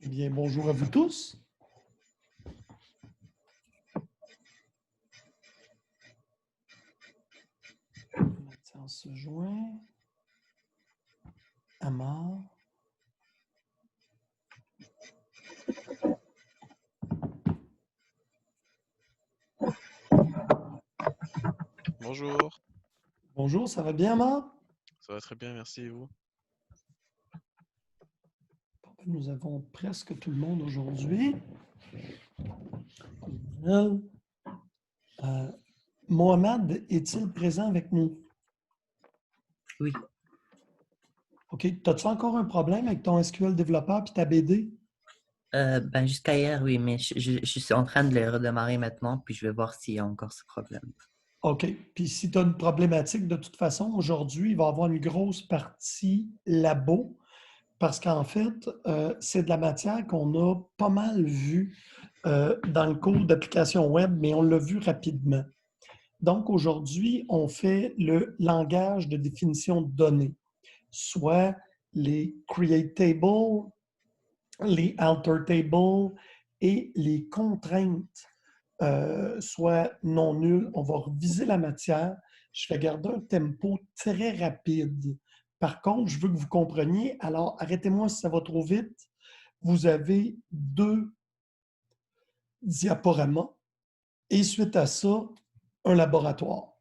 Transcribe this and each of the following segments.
Eh bien, bonjour à vous tous. On se joint. Amar. Bonjour, Bonjour, ça va bien, Amar? ça va très bien, merci et vous? Nous avons presque tout le monde aujourd'hui. Mohamed est-il présent avec nous? Oui. OK. As-tu encore un problème avec ton SQL développeur et ta BD? Jusqu'à hier, oui, mais je suis en train de les redémarrer maintenant, puis je vais voir s'il y a encore ce problème. OK. Puis si tu as une problématique, de toute façon, aujourd'hui, il va y avoir une grosse partie labo parce qu'en fait, c'est de la matière qu'on a pas mal vue dans le cours d'application web, mais on l'a vu rapidement. Donc, aujourd'hui, on fait le langage de définition de données, soit les create tables, les alter tables et les contraintes, soit non nulles. On va reviser la matière. Je vais garder un tempo très rapide. Par contre, je veux que vous compreniez. Alors, arrêtez-moi si ça va trop vite. Vous avez 2 diaporamas et suite à ça, un laboratoire.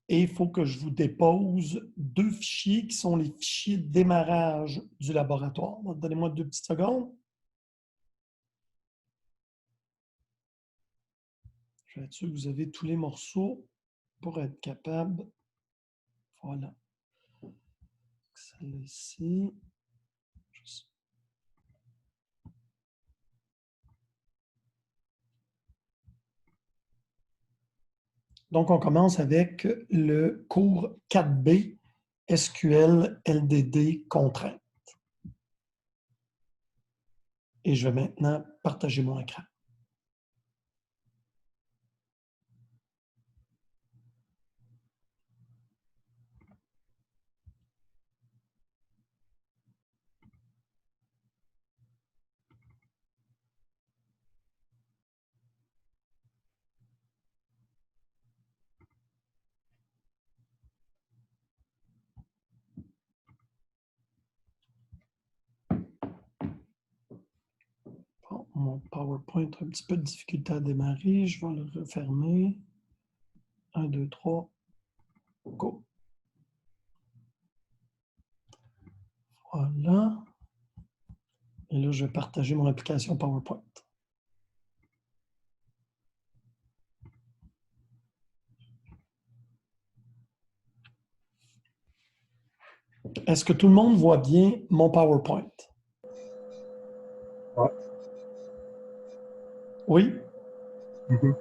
Et il faut que je vous dépose 2 fichiers qui sont les fichiers de démarrage du laboratoire. Donnez-moi 2 petites secondes. Je vais être sûr que vous avez tous les morceaux pour être capable. Voilà. Celle-là ici. Donc, on commence avec le cours 4B, SQL LDD contraintes. Et je vais maintenant partager mon écran. Bon, mon PowerPoint a un petit peu de difficulté à démarrer. Je vais le refermer. 1, 2, 3. Go. Voilà. Et là, je vais partager mon application PowerPoint. Est-ce que tout le monde voit bien mon PowerPoint? Ouais. Oui? Mhm.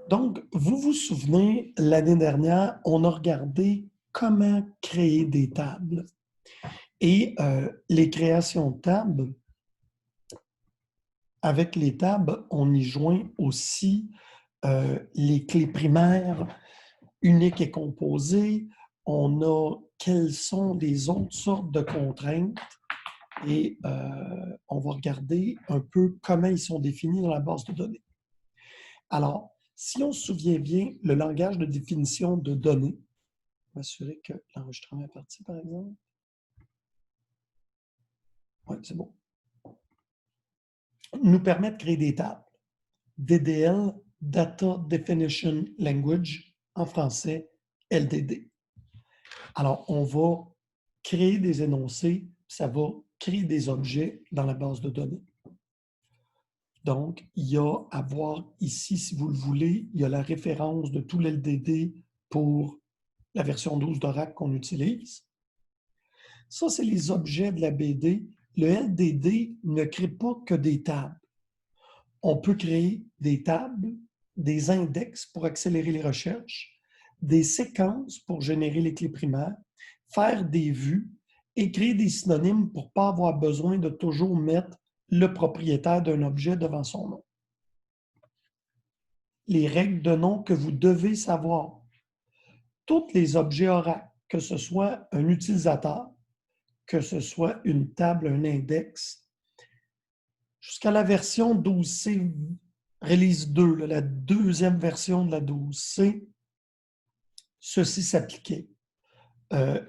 Donc, vous vous souvenez, l'année dernière, on a regardé comment créer des tables. Et les créations de tables, avec les tables, on y joint aussi les clés primaires, uniques et composées. On a quelles sont les autres sortes de contraintes et on va regarder un peu comment ils sont définis dans la base de données. Alors, si on se souvient bien, le langage de définition de données, m'assurer que l'enregistrement est parti, par exemple. Oui, c'est bon. Nous permet de créer des tables. DDL, Data Definition Language, en français, LDD. Alors, on va créer des énoncés, ça va créer des objets dans la base de données. Donc, il y a à voir ici, si vous le voulez, il y a la référence de tout l'LDD pour la version 12 d'Oracle qu'on utilise. Ça, c'est les objets de la BD. Le LDD ne crée pas que des tables. On peut créer des tables, des index pour accélérer les recherches, des séquences pour générer les clés primaires, faire des vues et créer des synonymes pour ne pas avoir besoin de toujours mettre le propriétaire d'un objet devant son nom. Les règles de nom que vous devez savoir. Tous les objets Oracle, que ce soit un utilisateur, que ce soit une table, un index. Jusqu'à la version 12C Release 2, là, la deuxième version de la 12C, ceci s'appliquait.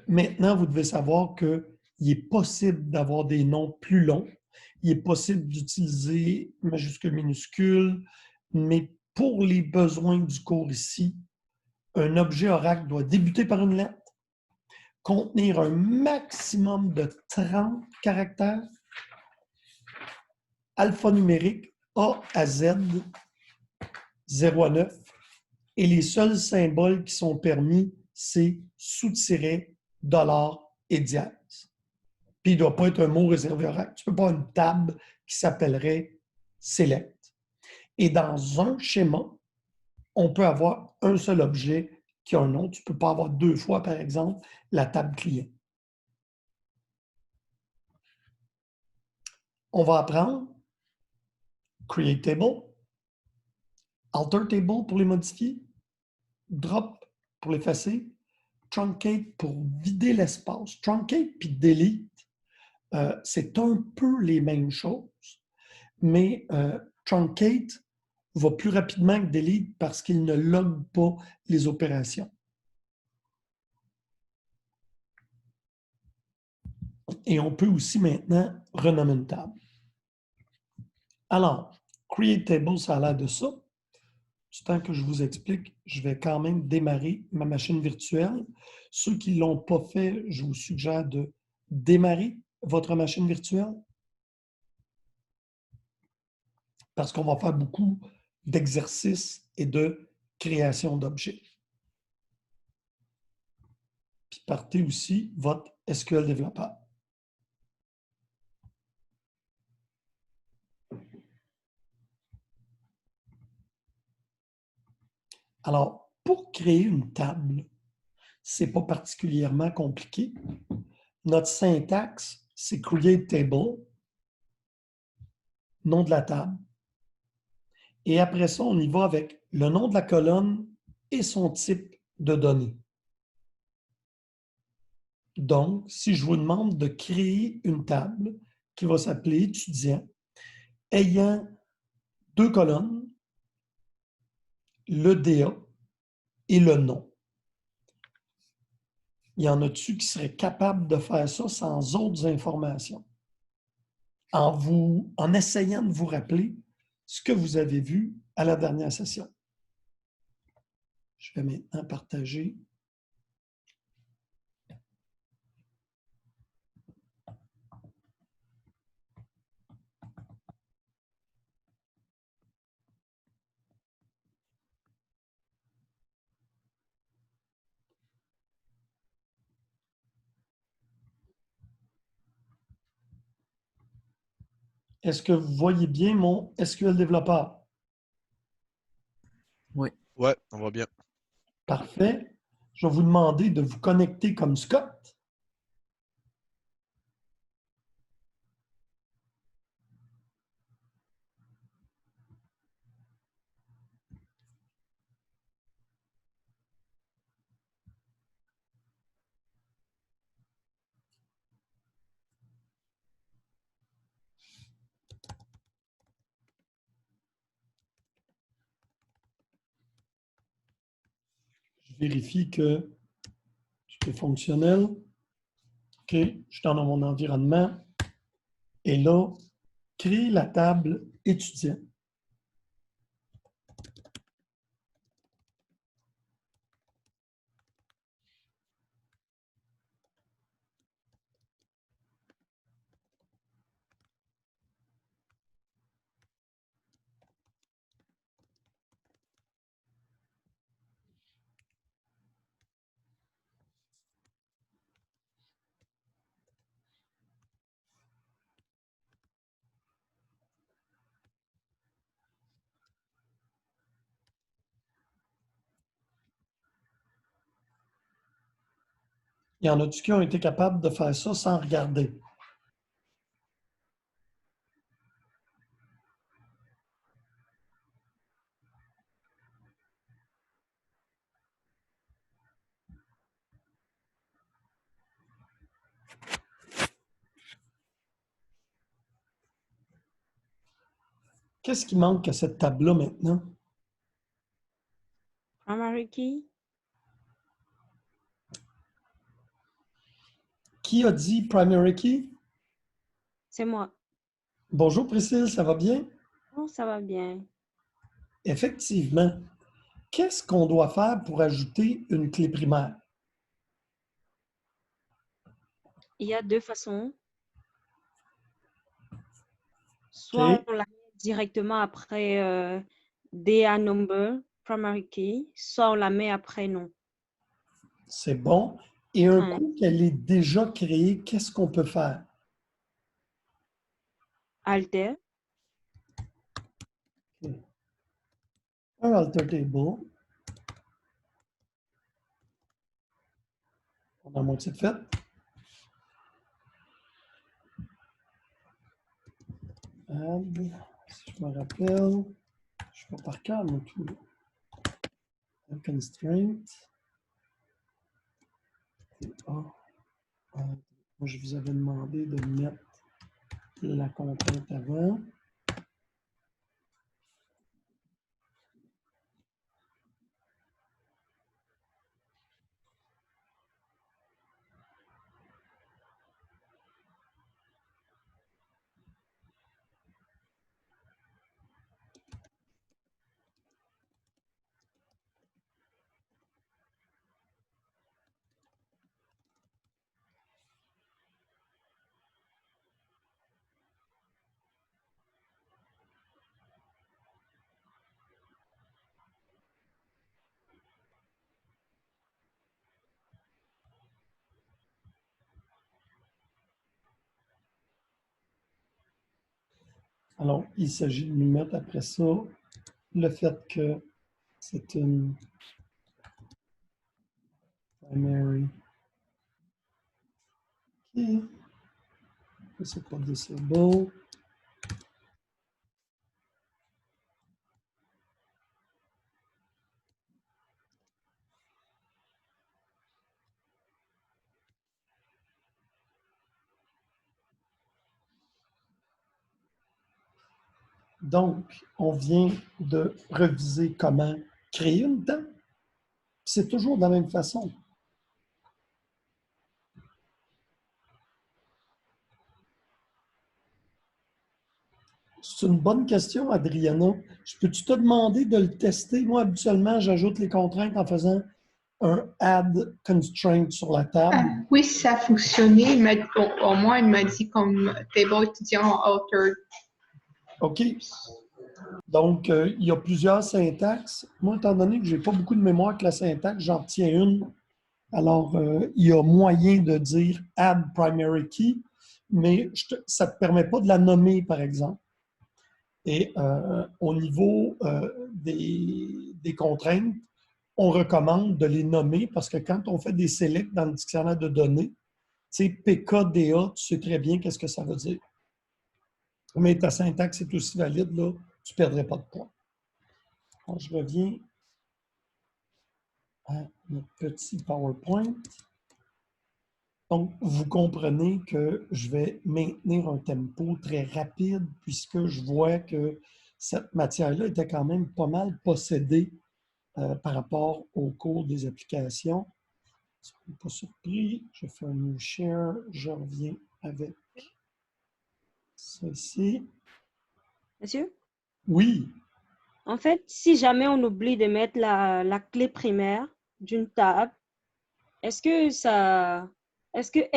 Maintenant, vous devez savoir qu'il est possible d'avoir des noms plus longs. Il est possible d'utiliser majuscules, minuscules, mais pour les besoins du cours ici, un objet oracle doit débuter par une lettre, contenir un maximum de 30 caractères, alphanumérique A à Z, 0 à 9, et les seuls symboles qui sont permis, c'est sous-tiret, dollar et dièse. Puis il ne doit pas être un mot réservé oracle. Tu ne peux pas avoir une table qui s'appellerait select. Et dans un schéma, on peut avoir un seul objet qui a un nom. Tu ne peux pas avoir deux fois, par exemple, la table client. On va apprendre create table, alter table pour les modifier, drop pour l'effacer, truncate pour vider l'espace. Truncate puis delete, c'est un peu les mêmes choses, mais truncate va plus rapidement que delete parce qu'il ne log pas les opérations. Et on peut aussi maintenant renommer une table. Alors, create table, ça a l'air de ça. Du temps que je vous explique, je vais quand même démarrer ma machine virtuelle. Ceux qui ne l'ont pas fait, je vous suggère de démarrer votre machine virtuelle parce qu'on va faire beaucoup d'exercices et de création d'objets. Puis partez aussi votre SQL développeur. Alors, pour créer une table, ce n'est pas particulièrement compliqué. Notre syntaxe, c'est create table, nom de la table. Et après ça, on y va avec le nom de la colonne et son type de données. Donc, si je vous demande de créer une table qui va s'appeler étudiant, ayant deux colonnes, le DA et le nom. Il y en a-tu qui seraient capables de faire ça sans autres informations? En essayant de vous rappeler ce que vous avez vu à la dernière session. Je vais maintenant partager. Est-ce que vous voyez bien mon SQL développeur? Oui. Ouais, on voit bien. Parfait. Je vais vous demander de vous connecter comme Scott. Je vérifie que tout est fonctionnel. OK, je suis dans mon environnement. Et là, créer la table étudiant. Il y en a-tu qui ont été capables de faire ça sans regarder? Qu'est-ce qui manque à cette table-là maintenant? Primary key. Qui a dit primary key? C'est moi. Bonjour Priscille, ça va bien? Oh, ça va bien. Effectivement. Qu'est-ce qu'on doit faire pour ajouter une clé primaire? Il y a deux façons. OK. Soit on la met directement après DA number, primary key, soit on la met après nom. C'est bon. Et un Ouais. coup qu'elle est déjà créée, qu'est-ce qu'on peut faire? Alter. OK. Un alter table. On a la moitié de fait. Add, si je me rappelle, je ne fais pas par cœur, moi, tout. Un constraint. Moi, je vous avais demandé de mettre la contrainte avant. Alors, il s'agit de lui mettre après ça le fait que c'est une primary key, que c'est pas disable. Donc, on vient de reviser comment créer une table. C'est toujours de la même façon. C'est une bonne question, Adriana. Je peux-tu te demander de le tester? Moi, habituellement, j'ajoute les contraintes en faisant un add constraint sur la table. Ah, oui, ça a fonctionné. Au moins, il m'a dit comme table étudiant altered. OK. Donc, il y a plusieurs syntaxes. Moi, étant donné que je n'ai pas beaucoup de mémoire avec la syntaxe, j'en retiens une. Alors, il y a moyen de dire add primary key, mais ça ne te permet pas de la nommer, par exemple. Et au niveau des contraintes, on recommande de les nommer parce que quand on fait des selects dans le dictionnaire de données, tu sais, PKDA, tu sais très bien qu'est-ce que ça veut dire. Mais ta syntaxe est aussi valide, là, tu ne perdrais pas de points. Alors, je reviens à notre petit PowerPoint. Donc, vous comprenez que je vais maintenir un tempo très rapide puisque je vois que cette matière-là était quand même pas mal possédée par rapport au cours des applications. Si vous n'êtes pas surpris, je fais un new share, je reviens avec ça ici. Monsieur? Oui, En fait, si jamais on oublie de mettre la clé primaire d'une table, est-ce que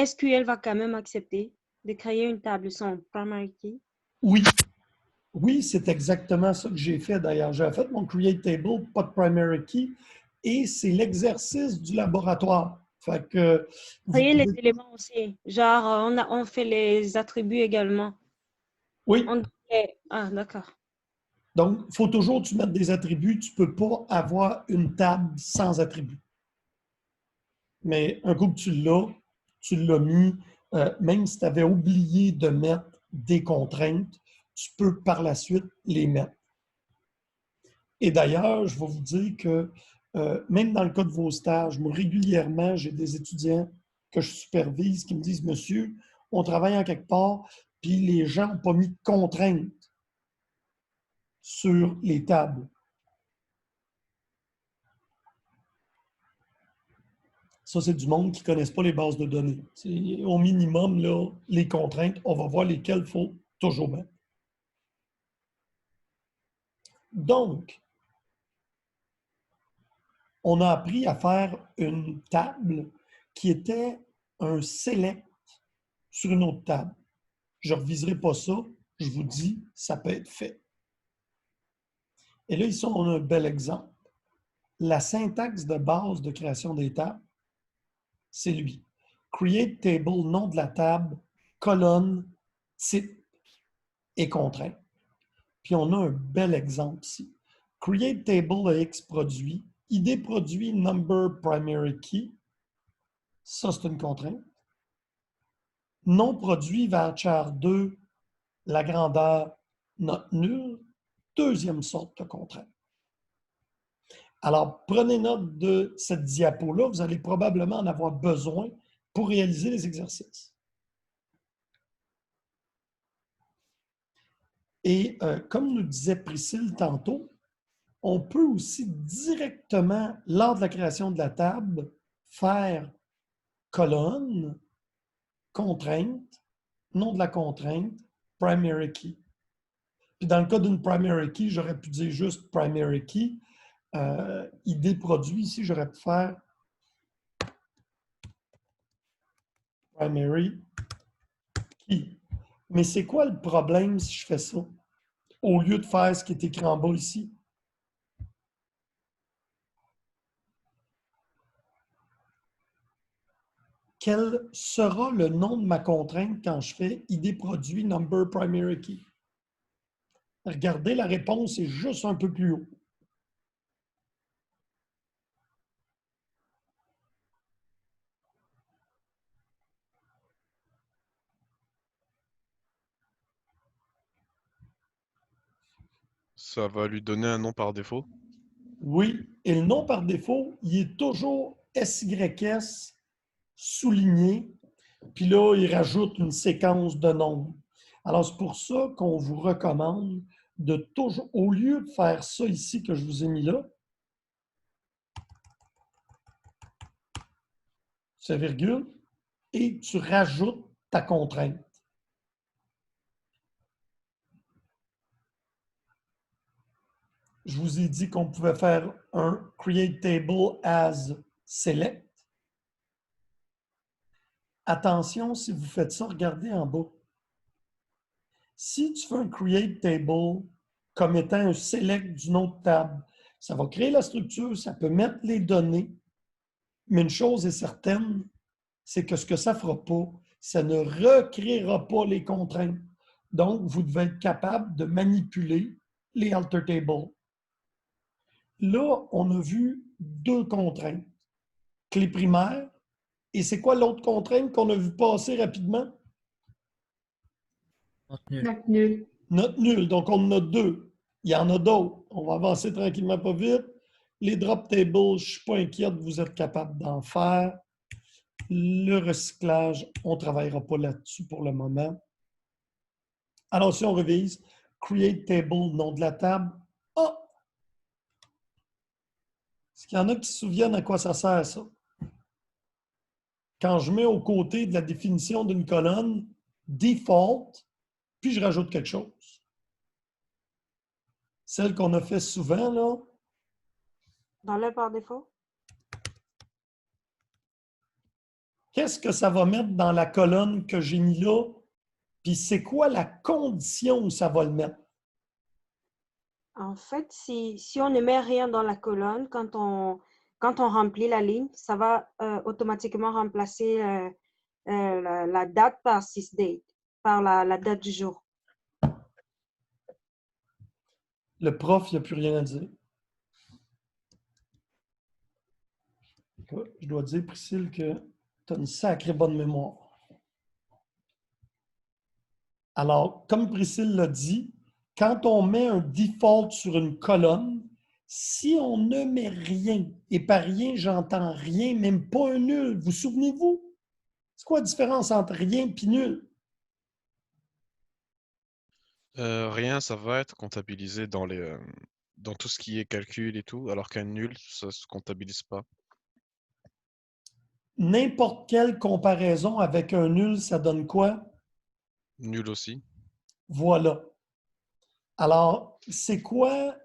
SQL va quand même accepter de créer une table sans primary key? oui, oui, c'est exactement ça que j'ai fait d'ailleurs. J'ai fait mon create table, pas de primary key, et c'est l'exercice du laboratoire. Fait que vous Créer les pouvez... éléments aussi. Genre, on fait les attributs également. Oui, Ah, d'accord. donc il faut toujours que tu mettes des attributs. Tu ne peux pas avoir une table sans attributs. Mais un coup que tu l'as mis, même si tu avais oublié de mettre des contraintes, tu peux par la suite les mettre. Et d'ailleurs, je vais vous dire que même dans le cas de vos stages, moi, régulièrement, j'ai des étudiants que je supervise qui me disent, Monsieur, on travaille en quelque part, puis les gens n'ont pas mis de contraintes. sur les tables. Ça, c'est du monde qui ne connaissent pas les bases de données. C'est au minimum, là, les contraintes, on va voir lesquelles il faut toujours mettre. Donc, on a appris à faire une table qui était un select sur une autre table. Je ne reviserai pas ça. Je vous dis, ça peut être fait. Et là, ici, on a un bel exemple. La syntaxe de base de création des tables, c'est lui. Create table, nom de la table, colonne, type et contrainte. Puis on a un bel exemple ici. Create table de X produit, ID produit number primary key. Ça, c'est une contrainte. Nom produit varchar 2, la grandeur not nulle. Deuxième sorte de contrainte. Alors, prenez note de cette diapo-là. Vous allez probablement en avoir besoin pour réaliser les exercices. Et comme nous disait Priscille tantôt, on peut aussi directement, lors de la création de la table, faire colonne, contrainte, nom de la contrainte, primary key. Puis dans le cas d'une primary key, j'aurais pu dire juste primary key. ID produit, ici, j'aurais pu faire primary key. Mais c'est quoi le problème si je fais ça? Au lieu de faire ce qui est écrit en bas ici. Quel sera le nom de ma contrainte quand je fais ID produit number primary key? Regardez, la réponse est juste un peu plus haut. Ça va lui donner un nom par défaut. Oui, et le nom par défaut, il est toujours SYS souligné, puis là, il rajoute une séquence de nombres. Alors, c'est pour ça qu'on vous recommande de toujours, au lieu de faire ça ici que je vous ai mis là, c'est virgule, et tu rajoutes ta contrainte. Je vous ai dit qu'on pouvait faire un create table as select. Attention, si vous faites ça, regardez en bas. Si tu fais un create table comme étant un select d'une autre table, ça va créer la structure, ça peut mettre les données, mais une chose est certaine, c'est que ce que ça ne fera pas, ça ne recréera pas les contraintes. Donc, vous devez être capable de manipuler les alter tables. Là, on a vu deux contraintes. Clé primaire. Et c'est quoi l'autre contrainte qu'on a vu passer rapidement? Note nulle. Note nulle. Donc, on en a deux. Il y en a d'autres. On va avancer tranquillement, pas vite. Les drop tables, je ne suis pas inquiète, vous êtes capable d'en faire. Le recyclage, on ne travaillera pas là-dessus pour le moment. Alors, si on revise, create table, nom de la table. Ah! Est-ce qu'il y en a qui se souviennent à quoi ça sert, ça? Quand je mets aux côtés de la définition d'une colonne, default, puis je rajoute quelque chose. Celle qu'on a fait souvent, là. Dans le par défaut? Qu'est-ce que ça va mettre dans la colonne que j'ai mis là? Puis c'est quoi la condition où ça va le mettre? En fait, si on ne met rien dans la colonne, quand on remplit la ligne, ça va automatiquement remplacer la date par sysdate, par la date du jour. Le prof, il n'y a plus rien à dire. Je dois dire, Priscille, que tu as une sacrée bonne mémoire. Alors, comme Priscille l'a dit, quand on met un default sur une colonne, si on ne met rien, et par rien, j'entends rien, même pas un nul, vous souvenez-vous? C'est quoi la différence entre rien et nul? Rien, ça va être comptabilisé dans tout ce qui est calcul et tout, alors qu'un nul, ça se comptabilise pas. N'importe quelle comparaison avec un nul, ça donne quoi? Nul aussi. Voilà. Alors, c'est quoi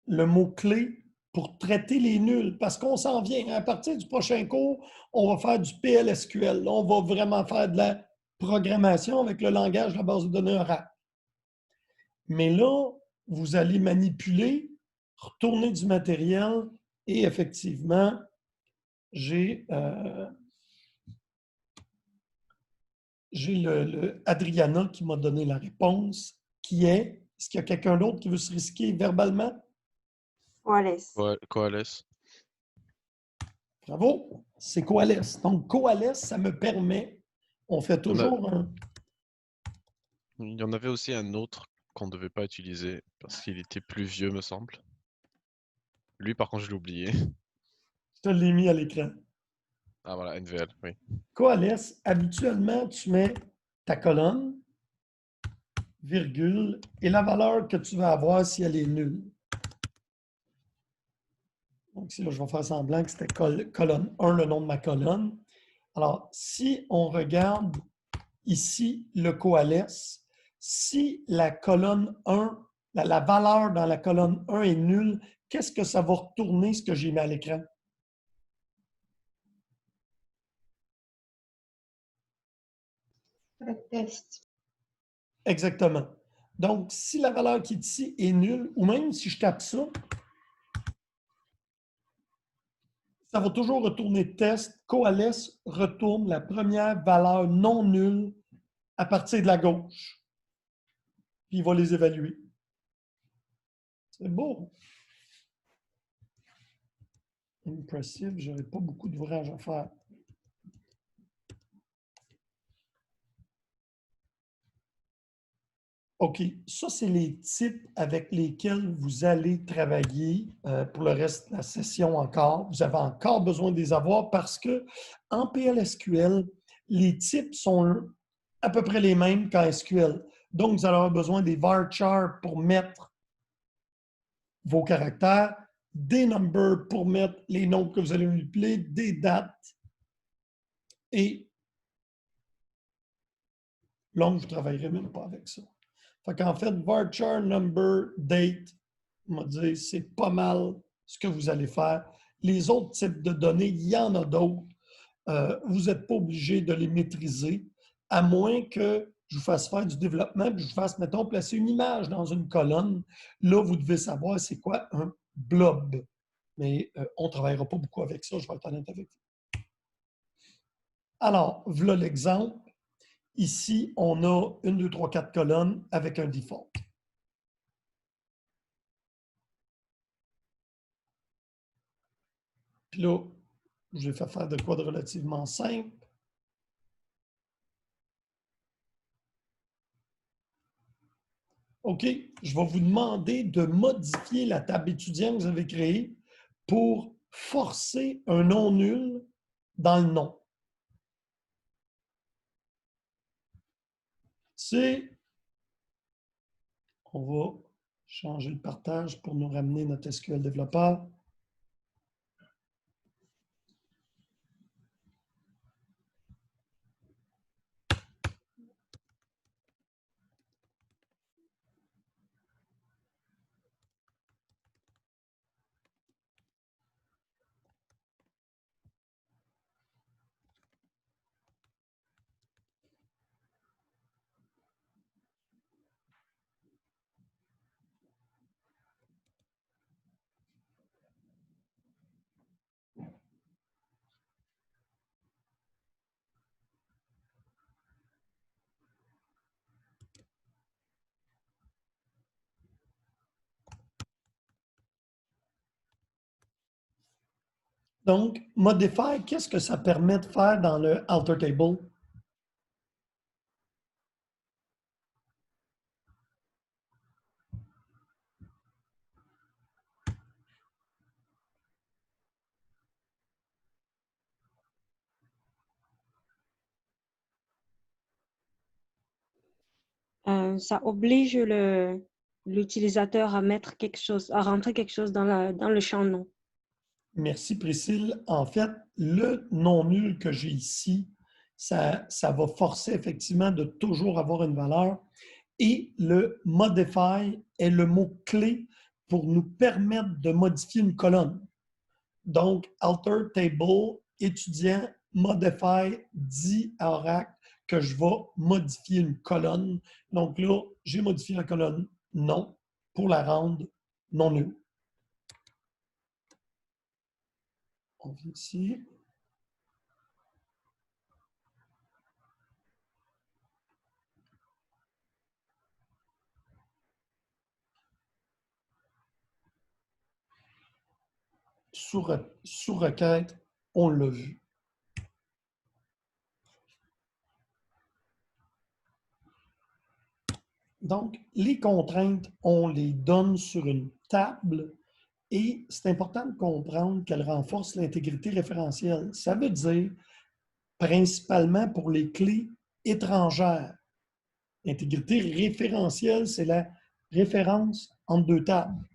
le mot-clé pour traiter les nuls? Parce qu'on s'en vient. À partir du prochain cours, on va faire du PLSQL. Là, on va vraiment faire de la programmation avec le langage de la base de données Oracle. Mais là, vous allez manipuler, retourner du matériel et effectivement, j'ai Adriana qui m'a donné la réponse, qui est-ce qu'il y a quelqu'un d'autre qui veut se risquer verbalement? Wallace. Coalesce. Bravo, c'est Coalesce. Donc, Coalesce, ça me permet, on fait Il y en a- toujours un... il y en avait aussi un autre qu'on ne devait pas utiliser parce qu'il était plus vieux, me semble. Lui, par contre, je l'ai oublié. Je te l'ai mis à l'écran. Ah voilà, NVL, oui. Coalesce, habituellement, tu mets ta colonne, virgule, et la valeur que tu vas avoir si elle est nulle. Donc, ici, là, je vais faire semblant que c'était colonne 1, le nom de ma colonne. Alors, si on regarde ici le coalesce, si la colonne 1, la valeur dans la colonne 1 est nulle, qu'est-ce que ça va retourner, ce que j'ai mis à l'écran? Le test. Exactement. Donc, si la valeur qui est ici est nulle, ou même si je tape ça, ça va toujours retourner test. Coalesce retourne la première valeur non nulle à partir de la gauche. Puis il va les évaluer. C'est beau. Impressive, j'aurais pas beaucoup d'ouvrages à faire. OK, ça, c'est les types avec lesquels vous allez travailler pour le reste de la session encore. Vous avez encore besoin de les avoir parce que en PLSQL, les types sont à peu près les mêmes qu'en SQL. Donc, vous allez avoir besoin des varchar pour mettre vos caractères, des numbers pour mettre les nombres que vous allez manipuler, des dates. Et là, je ne travaillerai même pas avec ça. Fait qu'en fait, varchar number date, on va dire, c'est pas mal ce que vous allez faire. Les autres types de données, il y en a d'autres. Vous n'êtes pas obligé de les maîtriser, à moins que je vous fasse faire du développement, puis je vous fasse, mettons, placer une image dans une colonne. Là, vous devez savoir c'est quoi un blob. Mais on ne travaillera pas beaucoup avec ça, je vais être honnête avec vous. Alors, voilà l'exemple. Ici, on a 1, 2, 3, 4 colonnes avec un default. Puis là, je vais faire de quoi de relativement simple. OK, je vais vous demander de modifier la table étudiant que vous avez créée pour forcer un non nul dans le nom. C'est, on va changer le partage pour nous ramener notre SQL développeur. Donc, modifier, qu'est-ce que ça permet de faire dans le alter table? ça oblige l'utilisateur à mettre quelque chose, à rentrer quelque chose dans le champ nom. Merci, Priscille. En fait, le non nul que j'ai ici, ça va forcer effectivement de toujours avoir une valeur. Et le modify est le mot-clé pour nous permettre de modifier une colonne. Donc, alter table, étudiant, modify, dit à Oracle que je vais modifier une colonne. Donc là, j'ai modifié la colonne non pour la rendre non nulle. On vient ici. Sous requête, on l'a vu. Donc, les contraintes, on les donne sur une table et c'est important de comprendre qu'elles renforcent l'intégrité référentielle. Ça veut dire, principalement pour les clés étrangères. L'intégrité référentielle, c'est la référence entre deux tables.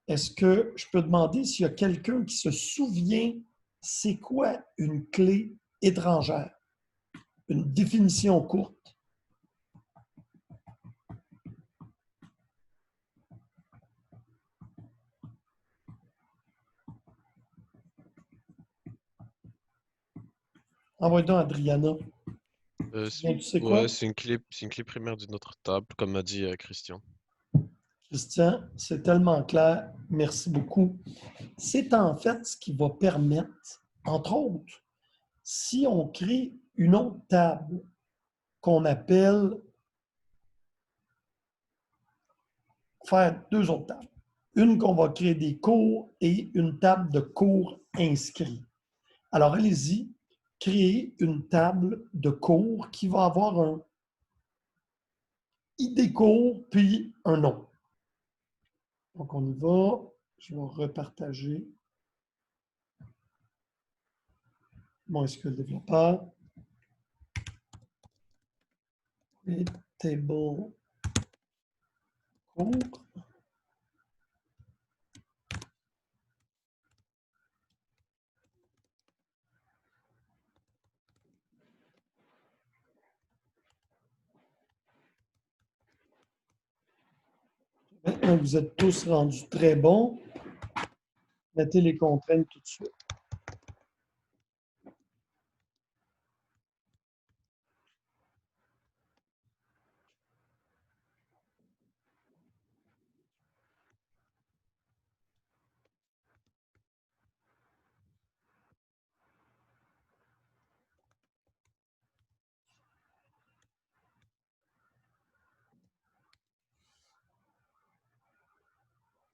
Est-ce que je peux demander s'il y a quelqu'un qui se souvient c'est quoi une clé étrangère? Une définition courte. Envoie donc Adriana. Tu sais quoi? Ouais, c'est une clé primaire d'une autre table, comme a dit Christian. Christian, c'est tellement clair. Merci beaucoup. C'est en fait ce qui va permettre, entre autres, si on crée une autre table qu'on appelle faire deux autres tables. Une qu'on va créer des cours et une table de cours inscrits. Alors, allez-y, créez une table de cours qui va avoir un ID cours puis un nom. Donc, on y va. Je vais repartager mon SQL développeur. Et table cours. Maintenant, vous êtes tous rendus très bons. Mettez les contraintes tout de suite.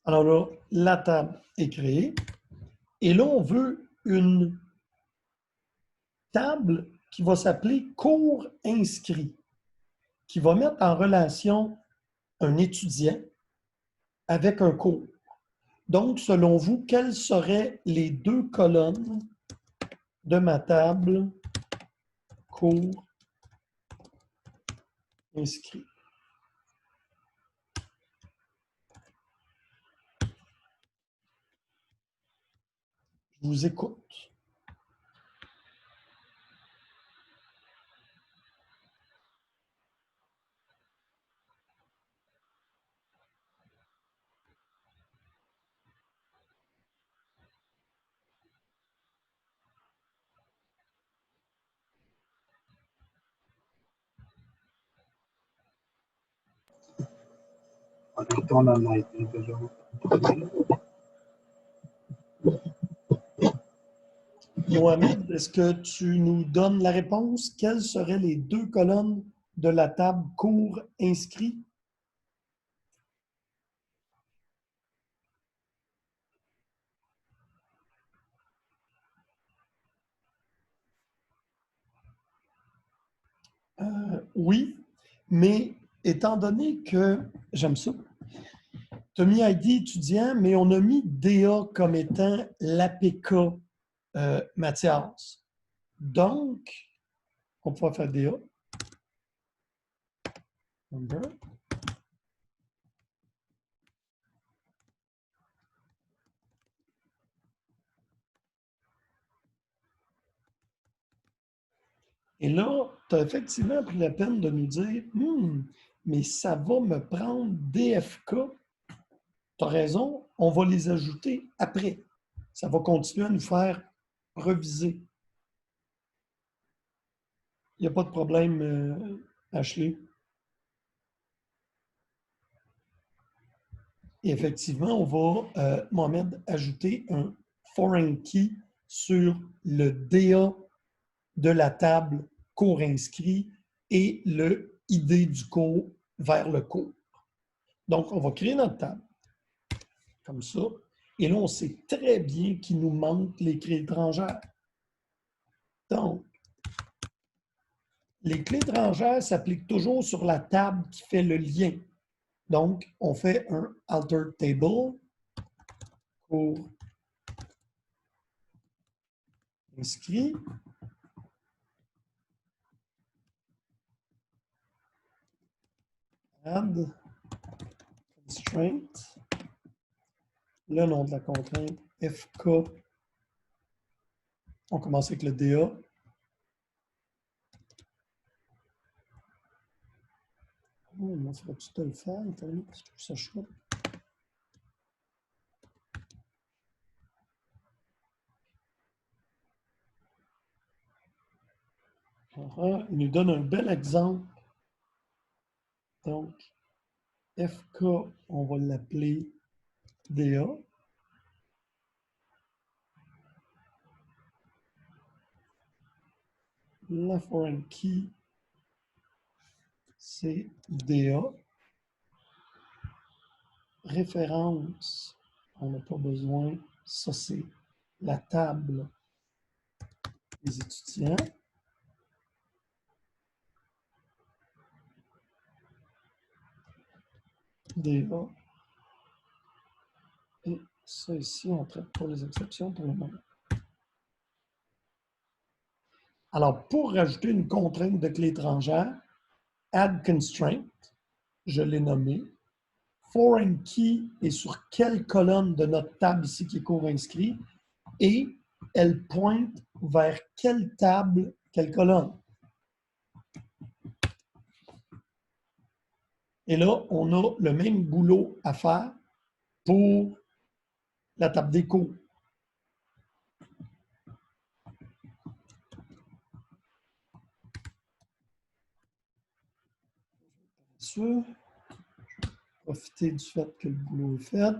Alors là, la table est créée. Et là, on veut une table qui va s'appeler cours inscrit, qui va mettre en relation un étudiant avec un cours. Donc, selon vous, quelles seraient les deux colonnes de ma table cours inscrit? Je vous écoute. Mohamed, est-ce que tu nous donnes la réponse? Quelles seraient les deux colonnes de la table cours inscrit? Oui, mais étant donné que, j'aime ça, tu as mis ID étudiant, mais on a mis DA comme étant l'APK Mathias. Donc, on pourra faire DA. Number. Et là, tu as effectivement pris la peine de nous dire mais ça va me prendre DFK. Tu as raison, on va les ajouter après. Ça va continuer à nous faire reviser. Il n'y a pas de problème, Ashley. Et effectivement, on va, Mohamed, ajouter un foreign key sur le DA de la table cours inscrit et le ID du cours vers le cours. Donc, on va créer notre table, comme ça. Et là, on sait très bien qu'il nous manque les clés étrangères. Donc, les clés étrangères s'appliquent toujours sur la table qui fait le lien. Donc, on fait un alter table pour inscrit. Add constraint. Le nom de la contrainte, FK. On commence avec le DA. Oh, moi, ça va-tu te le faire? Attends, parce que ça choque. Il nous donne un bel exemple. Donc, FK, on va l'appeler DA. La foreign key, c'est DA. Référence, on n'a pas besoin. Ça, c'est la table des étudiants. DA. Et ça ici, on traite pour les exceptions pour le moment. Alors, pour rajouter une contrainte de clé étrangère, add constraint, je l'ai nommé. Foreign key est sur quelle colonne de notre table ici qui est cours inscrit et elle pointe vers quelle table, quelle colonne. Et là, on a le même boulot à faire pour la table des cours. Je vais profiter du fait que le boulot est fait.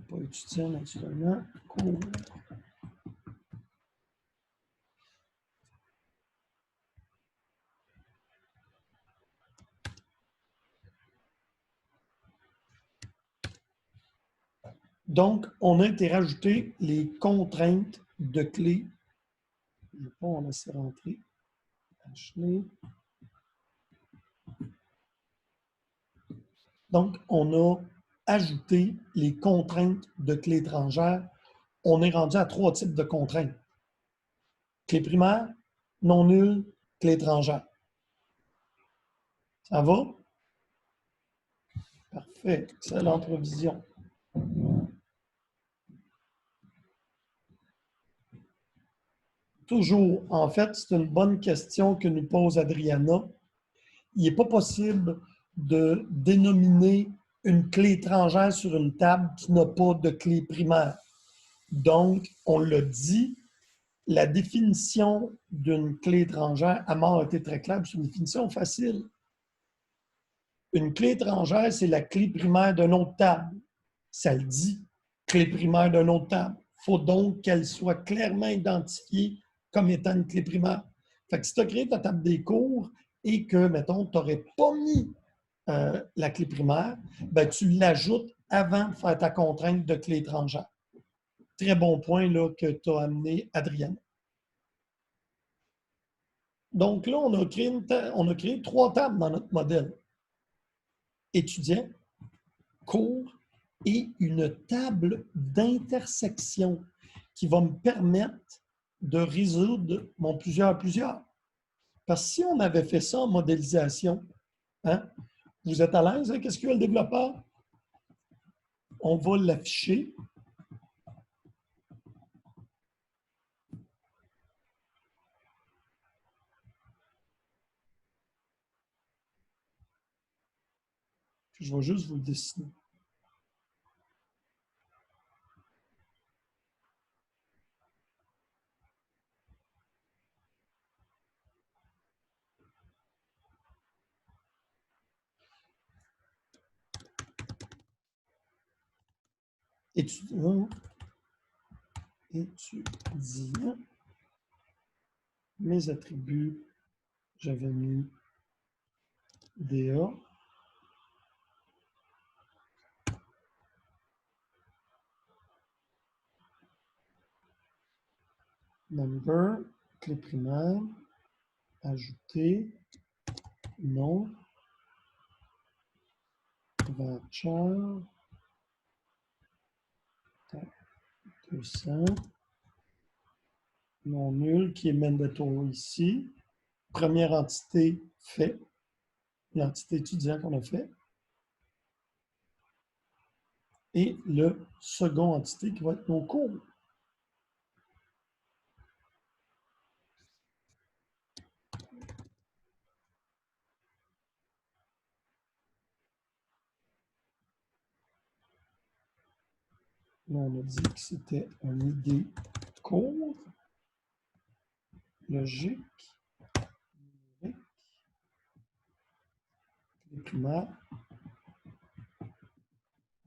Pas étudiant naturellement. Cours. Donc, on a été rajouter les contraintes de clés. Je ne vais pas en laisser rentrer. Ashley. Donc, on a ajouté les contraintes de clés étrangères. On est rendu à 3 types de contraintes. Clé primaire, non nulle, clé étrangère. Ça va? Parfait. Excellente revision. Toujours, en fait, c'est une bonne question que nous pose Adriana. Il n'est pas possible de dénominer une clé étrangère sur une table qui n'a pas de clé primaire. Donc, on l'a dit, la définition d'une clé étrangère, Amar a été très clair, c'est une définition facile. Une clé étrangère, c'est la clé primaire d'une autre table. Ça le dit, clé primaire d'une autre table. Il faut donc qu'elle soit clairement identifiée comme étant une clé primaire. Fait que si tu as créé ta table des cours et que, mettons, tu n'aurais pas mis la clé primaire, ben, tu l'ajoutes avant de faire ta contrainte de clé étrangère. Très bon point là, que tu as amené, Adrienne. Donc là, on a créé 3 tables dans notre modèle. Étudiant, cours et une table d'intersection qui va me permettre de résoudre mon plusieurs à plusieurs. Parce que si on avait fait ça en modélisation, hein, vous êtes à l'aise avec SQL Développeur? On va l'afficher. Puis je vais juste vous le dessiner. Étudiant, mes attributs, j'avais mis DA. Number, clé primaire, ajouter, nom, voucher, 200, non nul qui est mandatory ici. Première entité fait, l'entité étudiant qu'on a fait. Et le second entité qui va être nos cours. Là, on a dit que c'était un ID court, logique, numérique, les primaires,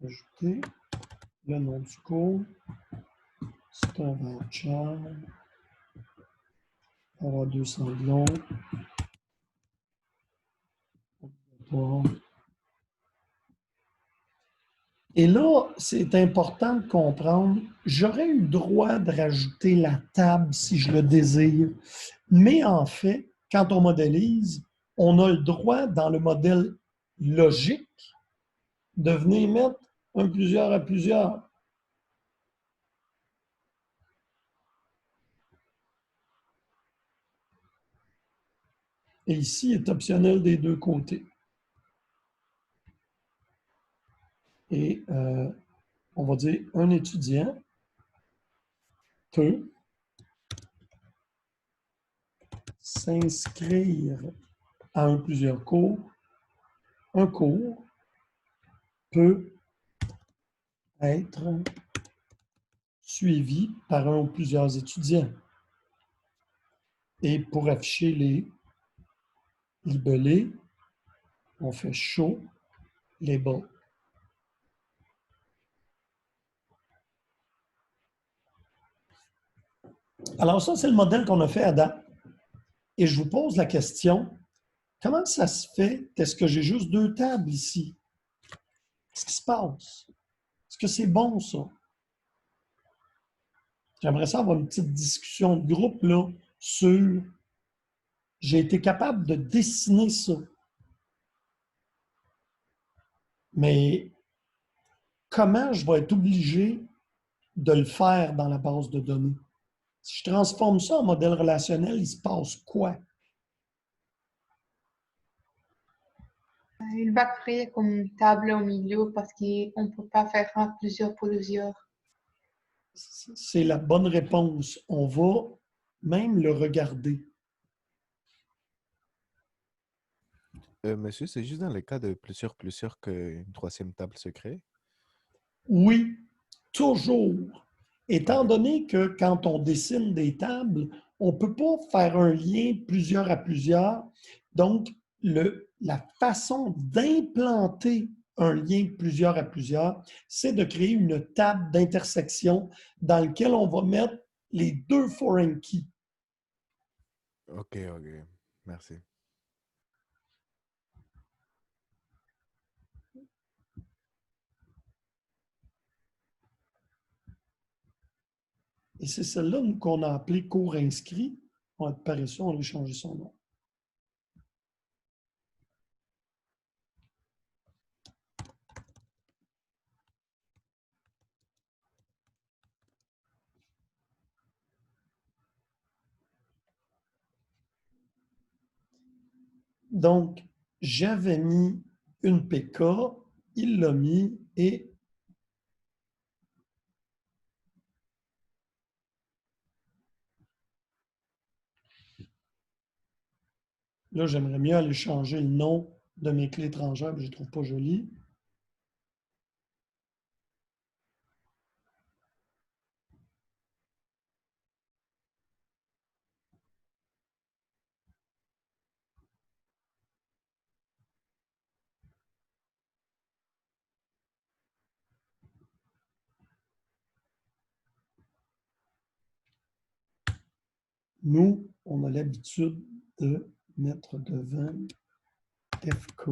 ajouter le nom du cours, c'est un voucher, avoir 200 longs, et là, c'est important de comprendre, j'aurais eu le droit de rajouter la table si je le désire, mais en fait, quand on modélise, on a le droit dans le modèle logique de venir mettre un plusieurs à plusieurs. Et ici, il est optionnel des deux côtés. Et on va dire un étudiant peut s'inscrire à un plusieurs cours. Un cours peut être suivi par un ou plusieurs étudiants. Et pour afficher les libellés, on fait show label. Alors ça, c'est le modèle qu'on a fait à date. Et je vous pose la question, comment ça se fait? Est-ce que j'ai juste 2 tables ici? Qu'est-ce qui se passe? Est-ce que c'est bon, ça? J'aimerais ça avoir une petite discussion de groupe là, sur... J'ai été capable de dessiner ça. Mais comment je vais être obligé de le faire dans la base de données? Si je transforme ça en modèle relationnel, il se passe quoi? Il va créer comme une table au milieu parce qu'on ne peut pas faire plusieurs pour plusieurs. C'est la bonne réponse. On va même le regarder. Monsieur, c'est juste dans le cas de plusieurs qu'une troisième table se crée. Oui, toujours. Étant Ok. donné que quand on dessine des tables, on ne peut pas faire un lien plusieurs à plusieurs. Donc, la façon d'implanter un lien plusieurs à plusieurs, c'est de créer une table d'intersection dans laquelle on va mettre les 2 foreign keys. Ok, merci. Et c'est celle-là qu'on a appelée cours inscrit. On va être paresseux, on va changer son nom. Donc, j'avais mis une PK, il l'a mis et là, j'aimerais mieux aller changer le nom de mes clés étrangères, mais je ne les trouve pas jolies. Nous, on a l'habitude de mettre devant FK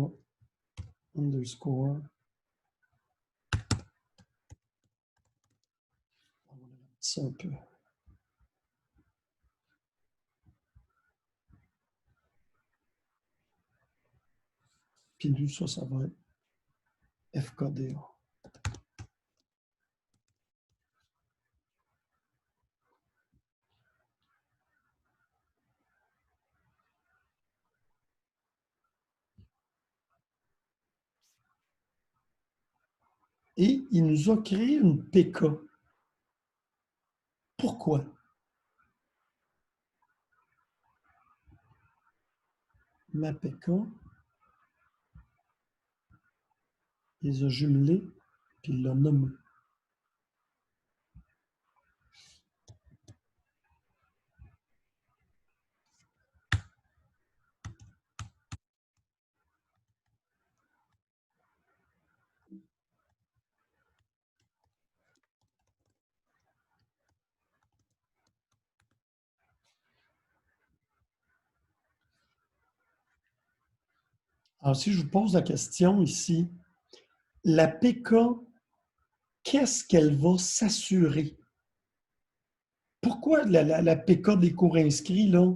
underscore. On va mettre ça un peu. Puis lui, ça va être FKDA. Et il nous a créé une PK. Pourquoi? Ma PK, il les a jumelés, puis il l'a nommé. Alors, si je vous pose la question ici, la PK, qu'est-ce qu'elle va s'assurer? Pourquoi la PK des cours inscrits, là,